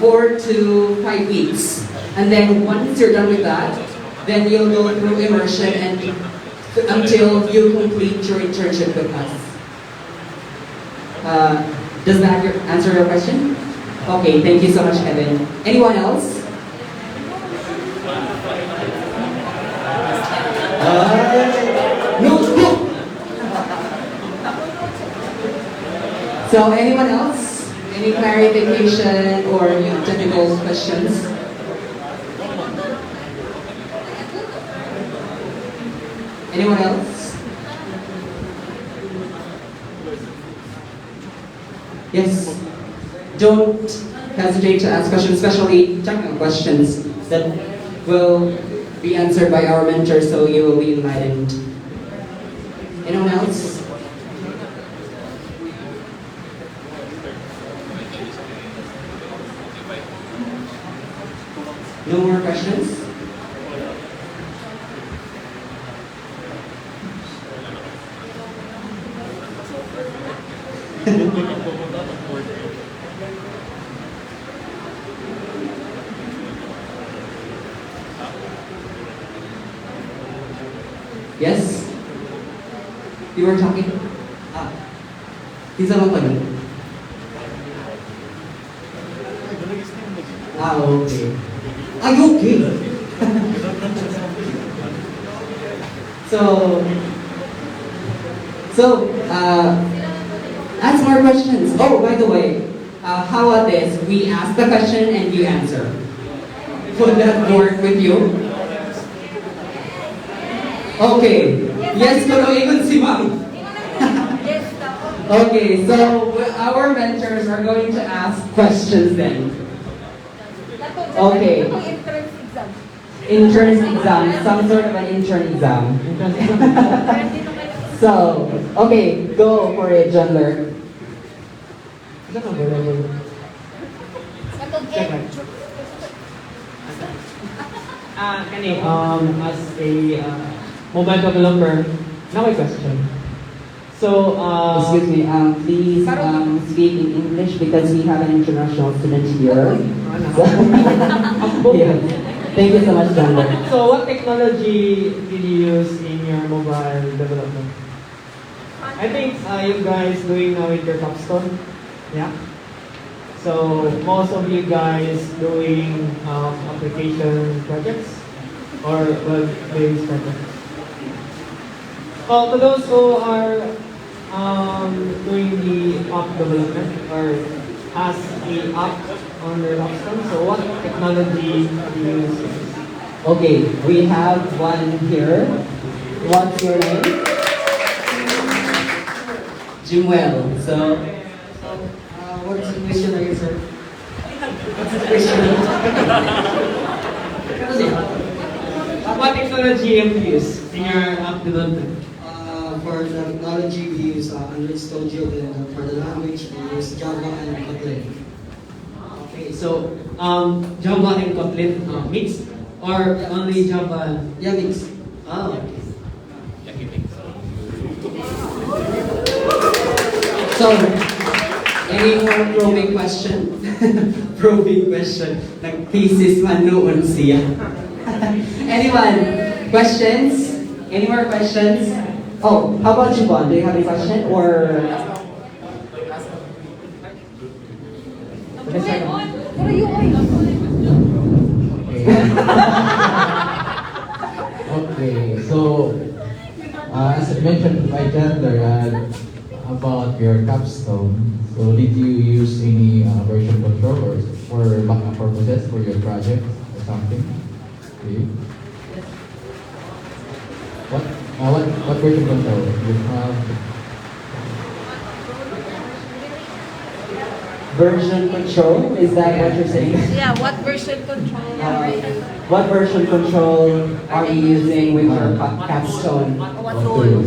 4 to 5 weeks. And then once you're done with that, then you'll go through immersion and until you complete your internship with us. Does that answer your question? Okay, thank you so much, Kevin. Anyone else? No. So anyone else? Any clarification or technical questions? Anyone else? Yes. Don't hesitate to ask questions, especially technical questions that will be answered by our mentor, so you will be enlightened. Anyone else? No more questions? Yes? You were talking? Isa lang pala. Okay. Are you okay? Ask more questions. Oh, by the way, how about this? We ask the question and you answer. Would that work with you? Okay. Yes, pero ikon si ma'am. Okay, so our mentors are going to ask questions then. Okay. Intern's exam, some sort of an intern exam. So, okay, go for it, John Ler. As a mobile developer, now my question. So, Excuse me, please speak in English because we have an international student here. So, yeah. Thank you so much, John Ler. So, what technology did you use in your mobile development? I think you guys doing now with your capstone, yeah. So most of you guys doing application projects or web-based projects. Well, to those who are doing the app development or has the app on their capstone, so what technology do you use? Okay, we have one here. What's your name? Jimwell. So, what's the question again, sir? What's the question? What technology you use in your app development? For the technology, we use Android Studio, and for the language, we use Java and Kotlin. Okay, so Java and Kotlin mixed or only Java? Yeah, mixed. Oh, okay. So, any more probing question? Probing question. Nag-thesis man noon siya. Anyone? Questions? Any more questions? Oh, how about you, Bon? Do you have a question or? Okay, so as I mentioned by Chandler about your capstone, so did you use any version control or for backup purposes for your project or something? Okay. What version control you have? Version control? Is that what you're saying? Yeah, what version control? What version control are you using with your capstone? What tool?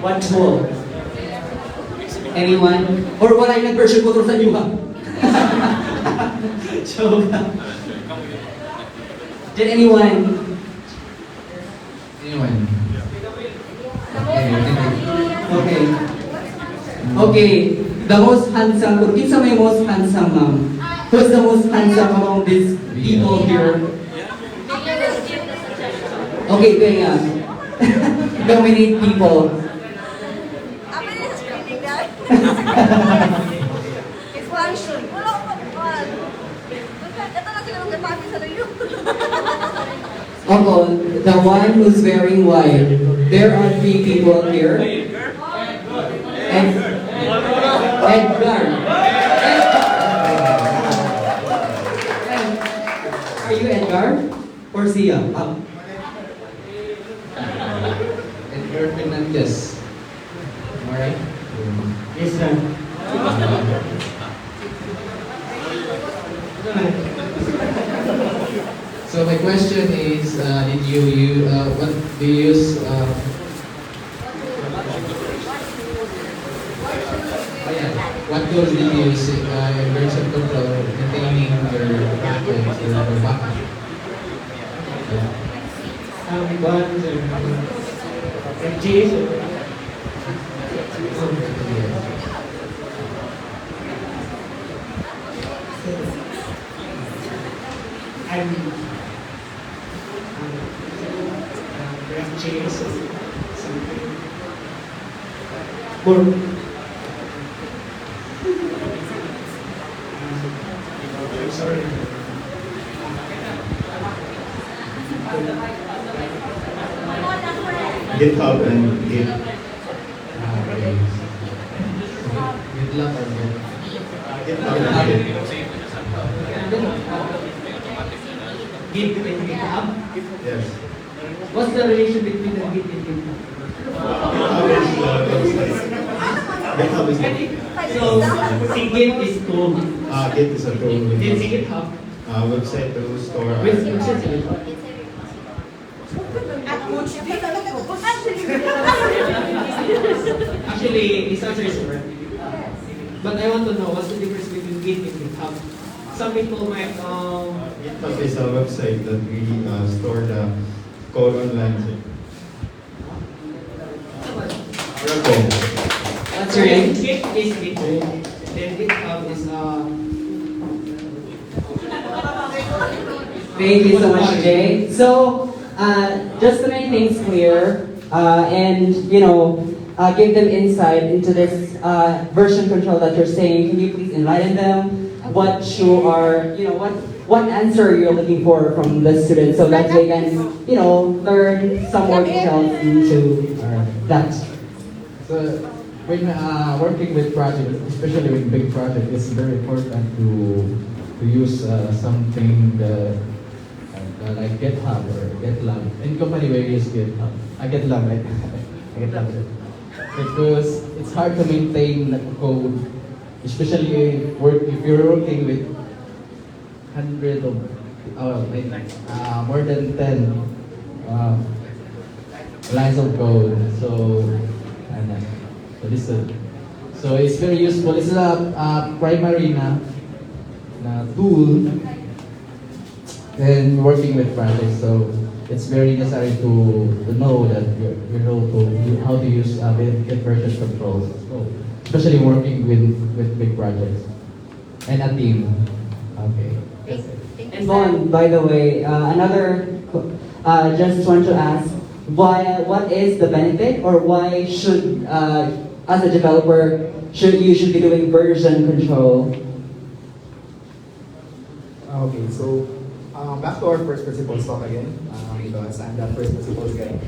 What tool? Anyone? Or wala yung version control sa inyo ba? Joke. Did anyone? Anyone? Okay. Okay. The most handsome, kung kinsa may most handsome ma'am? Who's the most handsome among these people here? Okay, kaya nominate people. Expansion. Wala ko pa. Ito na sila ng depati sa layo. Ako, the one who's wearing white. There are 3 people here. Edgar. Are you Edgar? Or Sia? Edgar Fernandez. Am I right? Yes, sir. So my question is, did you what do you use? What tools did you use in version control maintaining your package or your backup? Buttons and FGs. I'm FGs. More. Sorry. GitHub and Git. Okay. GitLab or Git? GitHub and Git. Git and GitHub? Yes. What's the relation between the Git and GitHub? GitHub is So, si Git is tool. Git is a tool. Then si GitHub. website to store our Which is it? Actually, his answer is correct. But I want to know what's the difference between Git and GitHub. Some people might GitHub is a website that we store the code online. Repo. That's right. Git is Git. Then GitHub is Thank you so much, Jay. So, just to make things clear, and give them insight into this version control that you're saying, can you please enlighten them? What you are, what answer you're looking for from the students, so that they can, learn some more details into that. So when working with projects, especially with big projects, it's very important to use something like GitHub or GitLab. In company we use GitHub. GitLab, right? GitLab. Because it's hard to maintain the code, especially if you're working with hundreds of more than 10 lines of code. So it's very useful. It's a primary na tool in working with projects. So it's very necessary to know that you know how to use Git version controls, especially working with big projects and a team. Okay. And Vaughn, by the way, just want to ask, what is the benefit, or why should, as a developer, you should be doing version control? Okay, so back to our first principles talk again, because I'm that first principles guy.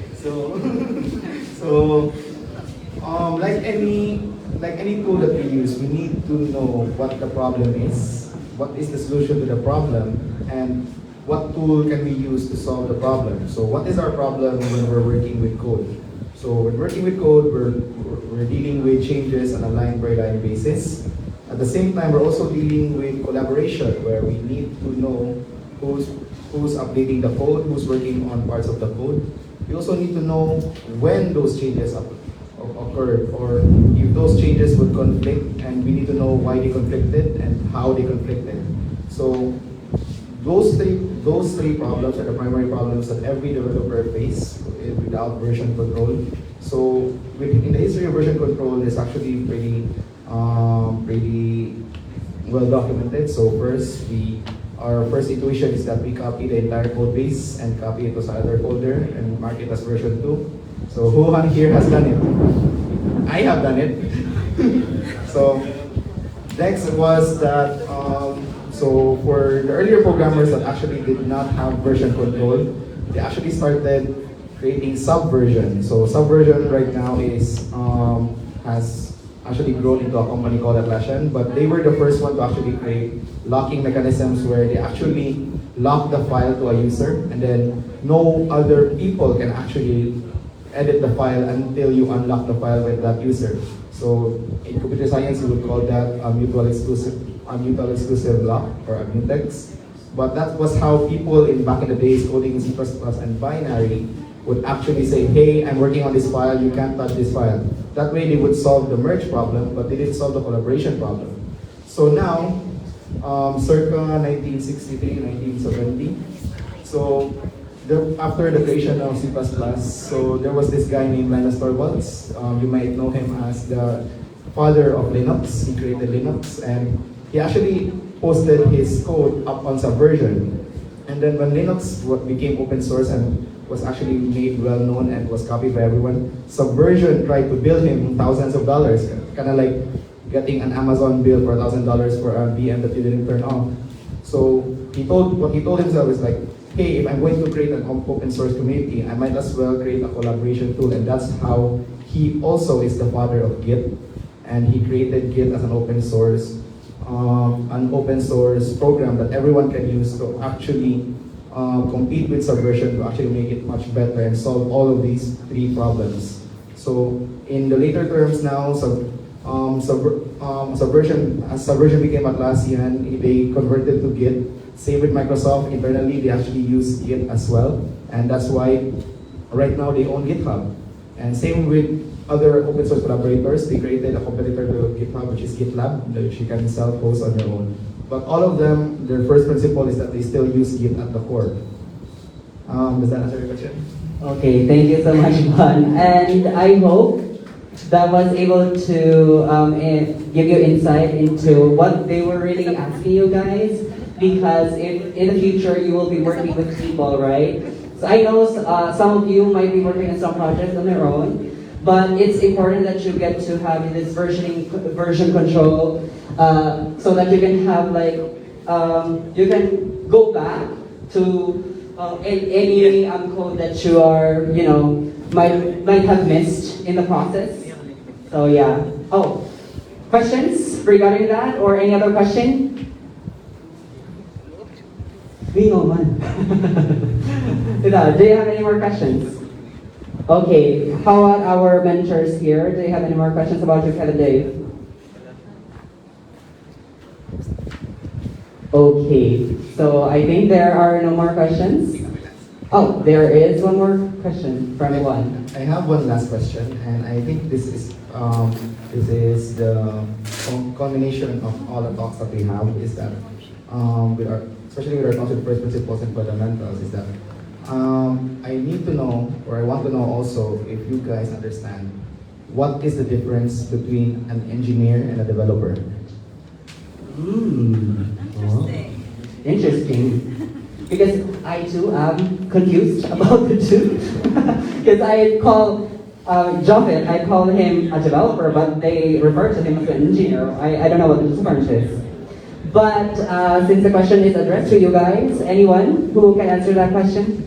Like any tool that we use, we need to know what the problem is, what is the solution to the problem, and what tool can we use to solve the problem. So what is our problem when we're working with code? So when working with code, we're dealing with changes on a line-by-line basis. At the same time, we're also dealing with collaboration, where we need to know who's updating the code, who's working on parts of the code. We also need to know when those changes occurred, or if those changes would conflict, and we need to know why they conflicted and how they conflicted. So those three problems are the primary problems that every developer faces without version control. So in the history of version control, it's actually pretty well documented. So our first intuition is that we copy the entire code base and copy it to some other folder and mark it as version 2. So who here has done it? I have done it. So next was that, so for the earlier programmers that actually did not have version control, they actually started creating subversion. So subversion right now has actually grown into a company called Atlassian, but they were the first one to actually create locking mechanisms where they actually lock the file to a user, and then no other people can actually edit the file until you unlock the file with that user. So in computer science, you would call that a mutual exclusive lock, or a mutex. But that was how people back in the days coding in C++ and binary would actually say, hey, I'm working on this file, you can't touch this file. That way they would solve the merge problem, but they didn't solve the collaboration problem. So now, circa 1963, 1970, so after the creation of C++, so there was this guy named Linus Torvalds. You might know him as the father of Linux. He created Linux, and he actually posted his code up on Subversion. And then when Linux became open source and was actually made well known and was copied by everyone, Subversion tried to bill him thousands of dollars, kind of like getting an Amazon bill for $1,000 for a VM that you didn't turn on. So what he told himself is like, hey, if I'm going to create an open source community, I might as well create a collaboration tool. And that's how he also is the father of Git. And he created Git as an open source program that everyone can use to actually compete with Subversion, to actually make it much better and solve all of these three problems. So in the later terms now, Subversion became Atlassian, they converted to Git. Same with Microsoft, internally they actually use Git as well, and that's why right now they own GitHub. And same with other open source collaborators, they created a competitor to GitHub, which is GitLab, which you can self-host on your own. But all of them, their first principle is that they still use Git at the core. Does that answer your question? Okay, thank you so much, Juan. And I hope that was able to give you insight into what they were really asking you guys, because in the future you will be working with people, right? So I know some of you might be working on some projects on their own, but it's important that you get to have this version control, so that you can have you can go back to any code that you are, might have missed in the process. So yeah. Oh, questions regarding that or any other question? Bingo man. Do you have any more questions? Okay, how about our mentors here? Do you have any more questions about your Kevin Dave? Okay, so I think there are no more questions. Oh, there is one more question from one. I have one last question, and I think this is the combination of all the talks that we have. Is that especially with our talks with first principles and fundamentals, is that I need to know, or I want to know also, if you guys understand what is the difference between an engineer and a developer. Interesting. Because I too am confused about the two. Because I call Jofet, I call him a developer, but they refer to him as an engineer. I don't know what the difference is. But since the question is addressed to you guys, anyone who can answer that question?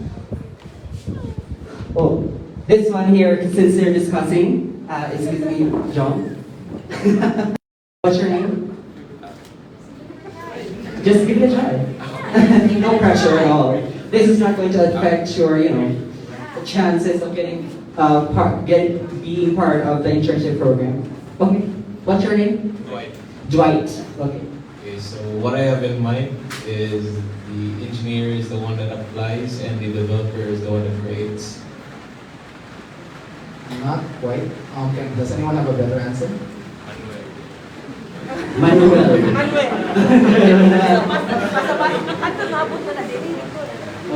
Oh, this one here, since they're discussing, is with me, John. What's your name? Just give it a try. No pressure at all. This is not going to affect your, chances of being part of the internship program. Okay. What's your name? Dwight. Dwight. Okay. Okay, so what I have in mind is the engineer is the one that applies and the developer is the one that creates. Not quite. Does anyone have a better answer? Manuel.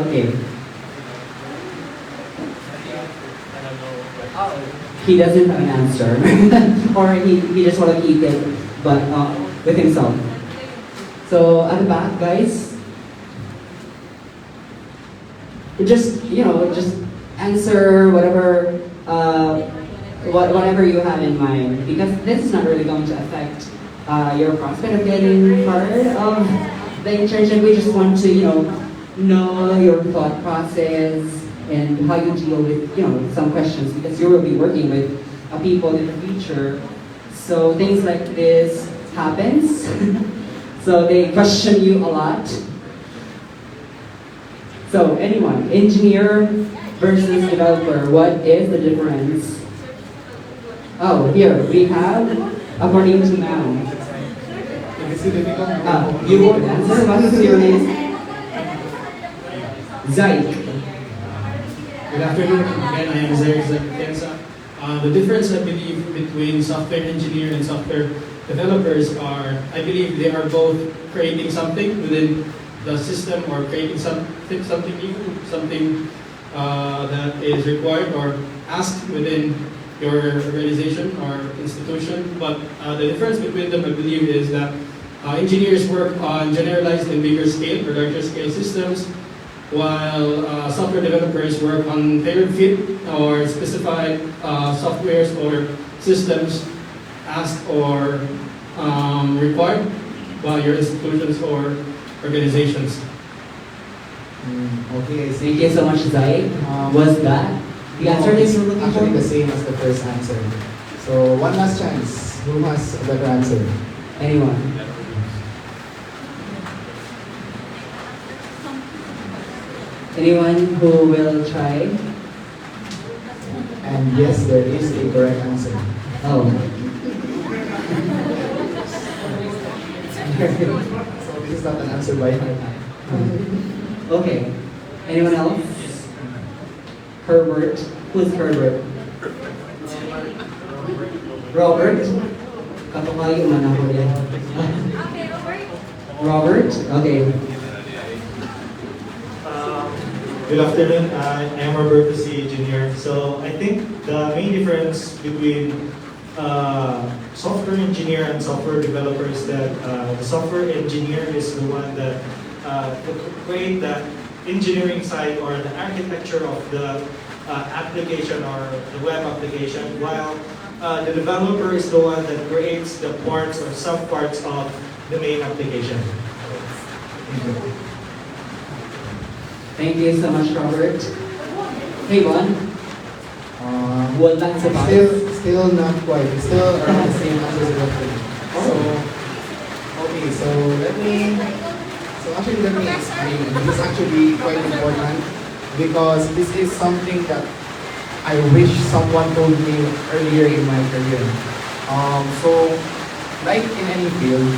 Okay. He doesn't have an answer, or he just want to keep it, but with himself. So at the back, guys, just just answer whatever whatever you have in mind, because this is not really going to affect your prospect of getting part of the internship. We just want to know your thought process and how you deal with some questions, because you will be working with people in the future. So things like this happens. So they question you a lot. So anyone, engineer versus developer, what is the difference? Oh, here we have, according to now. You won't answer. What is your name? Zaid. Good afternoon. Again, I am Zaid. The difference, I believe, between software engineer and software developers are, I believe they are both creating something within the system or creating something new, something that is required or asked within your organization or institution. But the difference between them, I believe, is that engineers work on generalized and bigger scale or larger scale systems, while software developers work on tailored fit or specified softwares or systems asked or required by your institutions or organizations. Okay, thank you so much, Zaid. Was that the answer that you were looking for? Actually the same as the first answer. So one last chance. Who has a better answer? Anyone? Anyone who will try? And yes, there is a correct answer. Oh. So this is not an answer by heart. Okay. Anyone else? Herbert. Who's Herbert? Robert. Kapakayo man ako yan. Robert? Okay. Good afternoon. I am Roberto C. Jr. So I think the main difference between software engineer and software developer is that the software engineer is the one that create the engineering side or the architecture of the application or the web application, while the developer is the one that creates the parts or subparts of the main application. Thank you so much, Robert. Hey, Juan. Well, that's about Still not quite. It's still around the same answers as yesterday. So, okay, so let me explain. This is actually quite important because this is something that I wish someone told me earlier in my career. So, like in any field,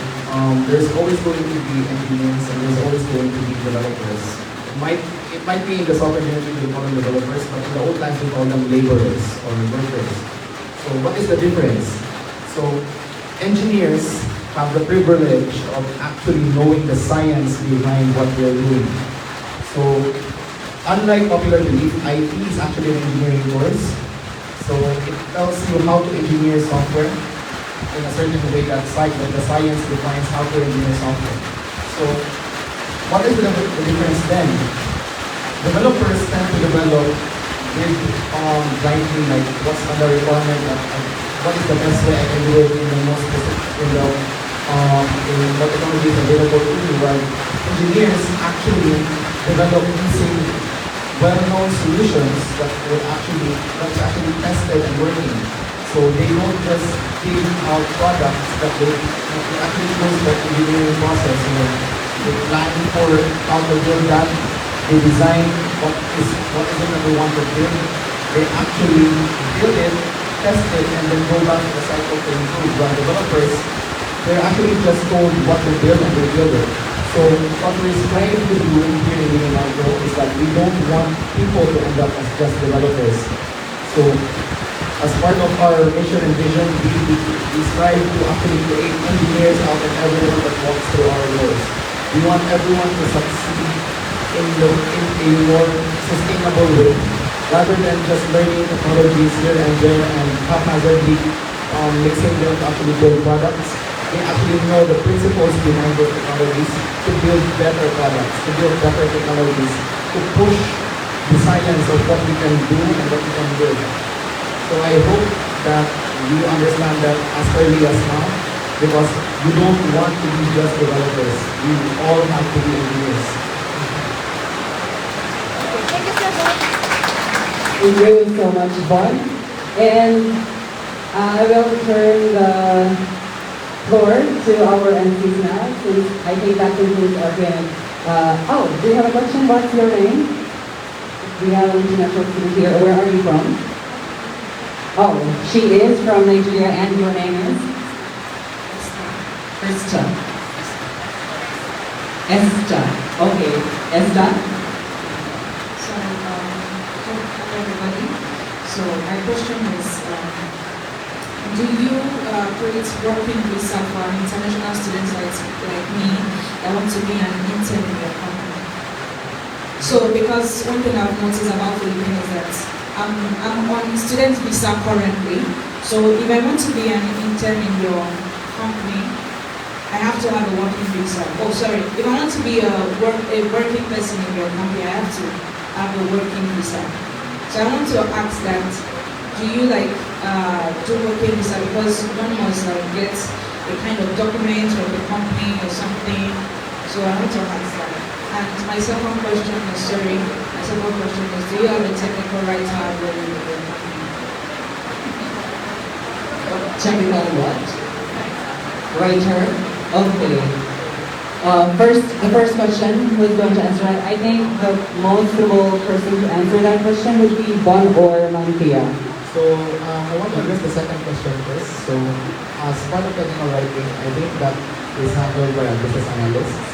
there's always going to be engineers and there's always going to be developers. It might be in the software industry we call them developers, but in the old times we call them laborers or workers. So what is the difference? So engineers have the privilege of actually knowing the science behind what they're doing. So unlike popular belief, IT is actually an engineering course. So it tells you how to engineer software in a certain way that the science defines how to engineer software. So what is the difference then? Developers tend to develop with blindly, like what's the requirement, what is the best way I can do it in the most in what technology is available to me. While engineers actually develop using well-known solutions that's actually tested and working. So they don't just give out products, but they actually close the engineering process. They plan for how to build that. They design what is it that they want to build. They actually build it, test it, and then go back to the cycle to improve. While developers, they're actually just told what to build and they build it. So what we're trying to do here in Unimarco is that we don't want people to end up as just developers. So as part of our mission and vision, we strive to actually create engineers out of everyone that walks through our doors. We want everyone to succeed in a more sustainable way, rather than just learning technologies here and there and haphazardly mixing them to actually build products. They actually know the principles behind those technologies to build better products, to build better technologies, to push the science of what we can do and what we can build. So I hope that you understand that as early as now, because you don't want to be just developers. We all have to be engineers. Thank you so much, Bon. And I will turn the floor to our MCs now, since I think that concludes our hearing. Do you have a question? What's your name? We have an international student here. Where are you from? Oh, she is from Nigeria, and your name is? Esther. Esther. Okay. Esther? So, hello everybody. So, my question is, do you create working visa for international students like me that want to be an intern in your company? So, because one thing I've noticed about Philippines is that I'm on student visa currently. So, if I want to be an intern in your company, I have to have a working visa. Oh, sorry. If I want to be a working person in your company, I have to have a working visa. So I want to ask that, do you do working visa? Because one must get a kind of document from the company or something. So I want to ask that. And my second question is, do you have a technical writer already in your company? Technical what? Writer? Okay. The first question, who's going to answer that? I think the most suitable person to answer that question would be Bon or Mantia. So I want to address the second question first. So as part of technical writing, I think that is handled by our business analysts.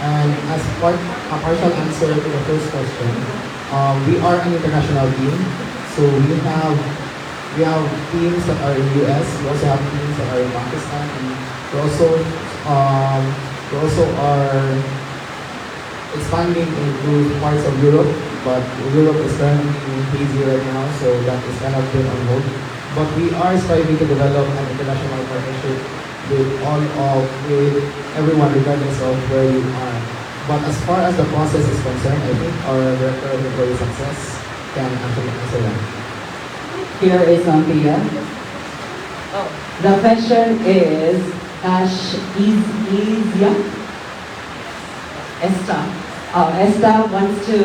And as a partial answer to the first question, we are an international team. So we have teams that are in US. We also have teams that are in Pakistan, and we also are expanding into parts of Europe. But Europe is currently busy right now, so that is kind of been on hold. But we are striving to develop an international partnership with everyone regardless of where you are. But as far as the process is concerned, I think our Director of Employee Success can actually answer that. Here is Sophia. The question is, Esta wants to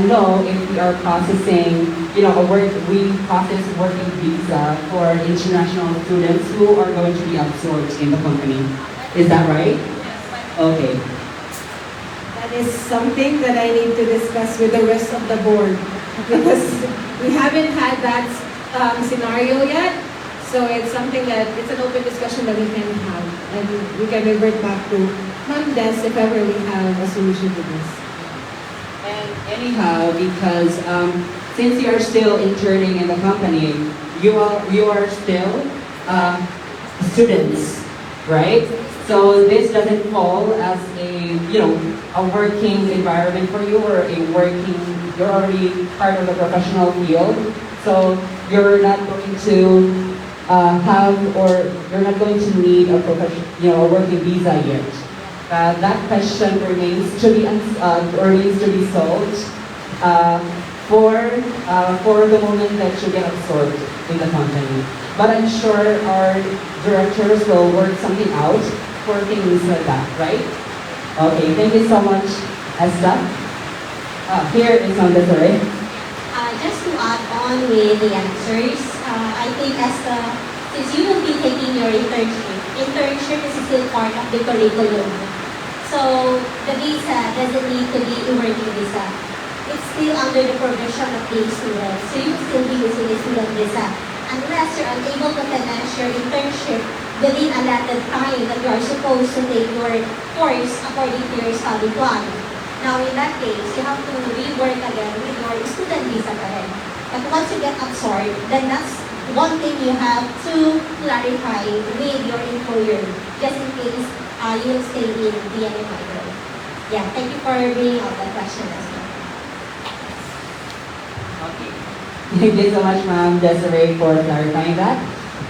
know if we are processing, we process working visa for international students who are going to be absorbed in the company. Is that right? Okay. That is something that I need to discuss with the rest of the board because we haven't had that scenario yet. So it's something it's an open discussion that we can have, and we can revert back to Ma'am Des if ever we have a solution to this. And anyhow, because since you are still interning in the company, you are still students, right? So this doesn't fall as a working environment for you, or you're already part of the professional field. So you're not going to you're not going to need a working visa yet. That question remains to be solved for the moment that you get absorbed in the company. But I'm sure our directors will work something out for things like that, right? Okay, thank you so much, Esther. Here is on the third. Just to add on with the answers, I think since you will be taking your internship is still part of the curriculum. So the visa doesn't need to be a working visa. It's still under the provision of the student. So you will still be using a student visa unless you're unable to finish your internship within allotted time that you are supposed to take your course according to your study plan. Now in that case, you have to rework again with your student visa again. But once you get absorbed, then that's one thing you have to clarify with your employer, just in case you'll stay in DNA Micro. Yeah, thank you for bringing out that question as well. Thank you so much, Ma'am Desiree, for clarifying that.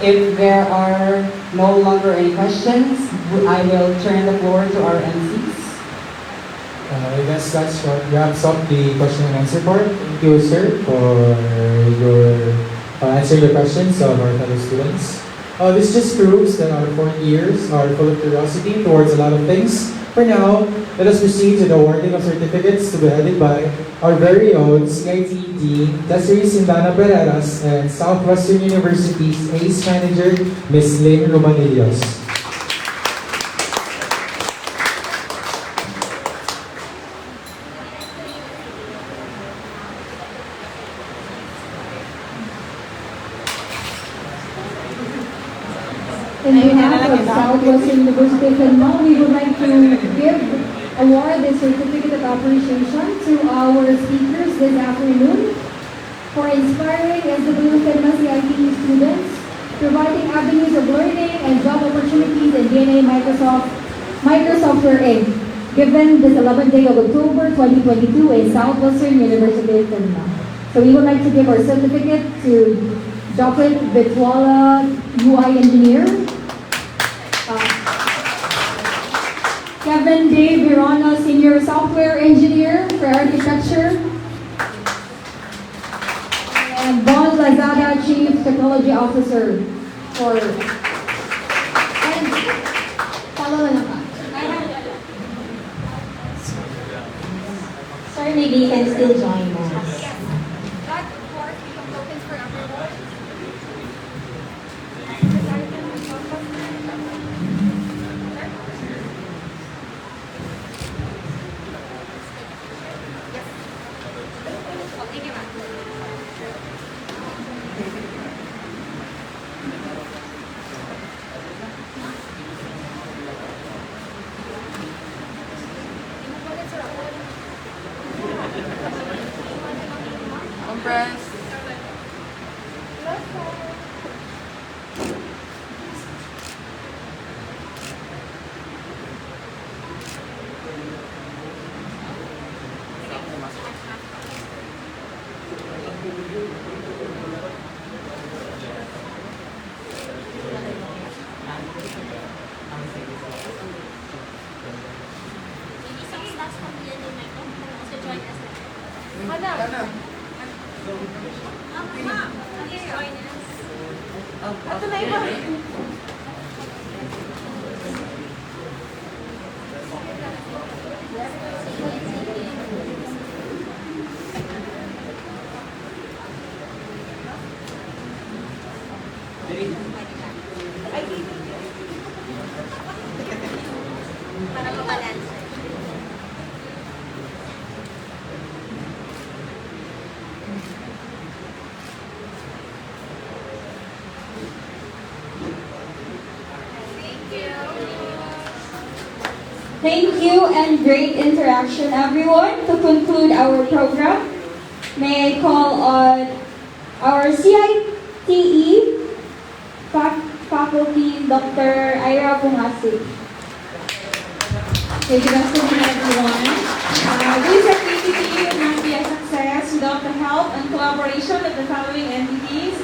If there are no longer any questions, I will turn the floor to our MCs. I guess that's what wraps up the question and answer part. Thank you, sir, for your answering the questions of our fellow students. This just proves that our 4 years are full of curiosity towards a lot of things. For now, let us proceed to the awarding of certificates to be headed by our very own CIT Dean, Desiree Sindana Pereras, and Southwestern University's ACE Manager, Ms. Lynn Romanillos. In behalf of Southwestern University PHINMA, we would like to award the certificate of appreciation to our speakers this afternoon for inspiring SW PHINMA CIT students, providing avenues of learning and job opportunities in DNA Microsoftware Inc., given this 11th day of October 2022 in Southwestern University PHINMA. So we would like to give our certificate to Dr. Bitwala, UI Engineer, Kevin Dave Virana, Senior Software Engineer for Architecture, and Bon Lazada, Chief Technology Officer for... And follow na pa. Sir, maybe you can still join us. Ito na iba. Para mabalance. Thank you and great interaction, everyone. To conclude our program, may I call on our CITE faculty, Dr. Ira Bungasi. Okay, good afternoon, everyone. This activity would not be a success without the help and collaboration of the following entities: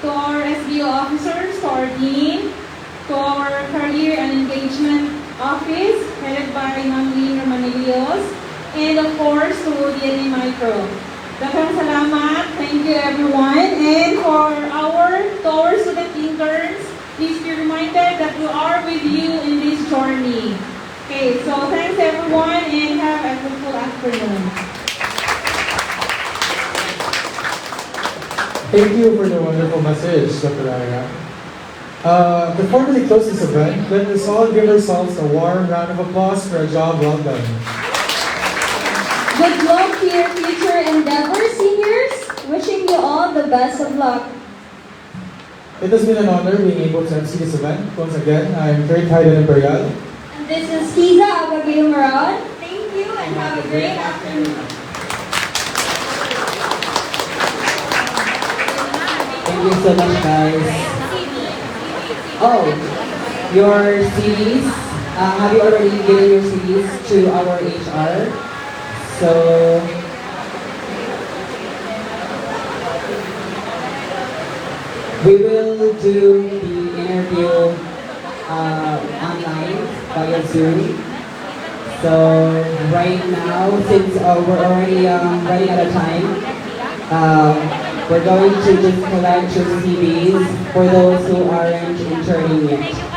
to our SBO officers, to our dean, to our career and engagement office, headed by Ma'am Lynn Romanilios, and of course to DNA Micro. Daghang salamat. Thank you, everyone. And for to our student interns, please be reminded that we are with you in this journey. Okay, so thanks everyone and have a fruitful afternoon. Thank you for the wonderful message, Dr. Ira. To formally close this event, let us all give ourselves a warm round of applause for a job well done. Good luck to your future endeavors, seniors. Wishing you all the best of luck. It has been an honor being able to MC this event. Once again, I am Third Hayden Imperial. And this is Kiza Agagayong Maran. Thank you and have a great afternoon. Thank you so much, guys. Oh, your CVs. Have you already given your CVs to our HR? So, we will do the interview online via Zoom. So right now, since we're already running out of time, we're going to just collect your CVs for those who aren't interning yet.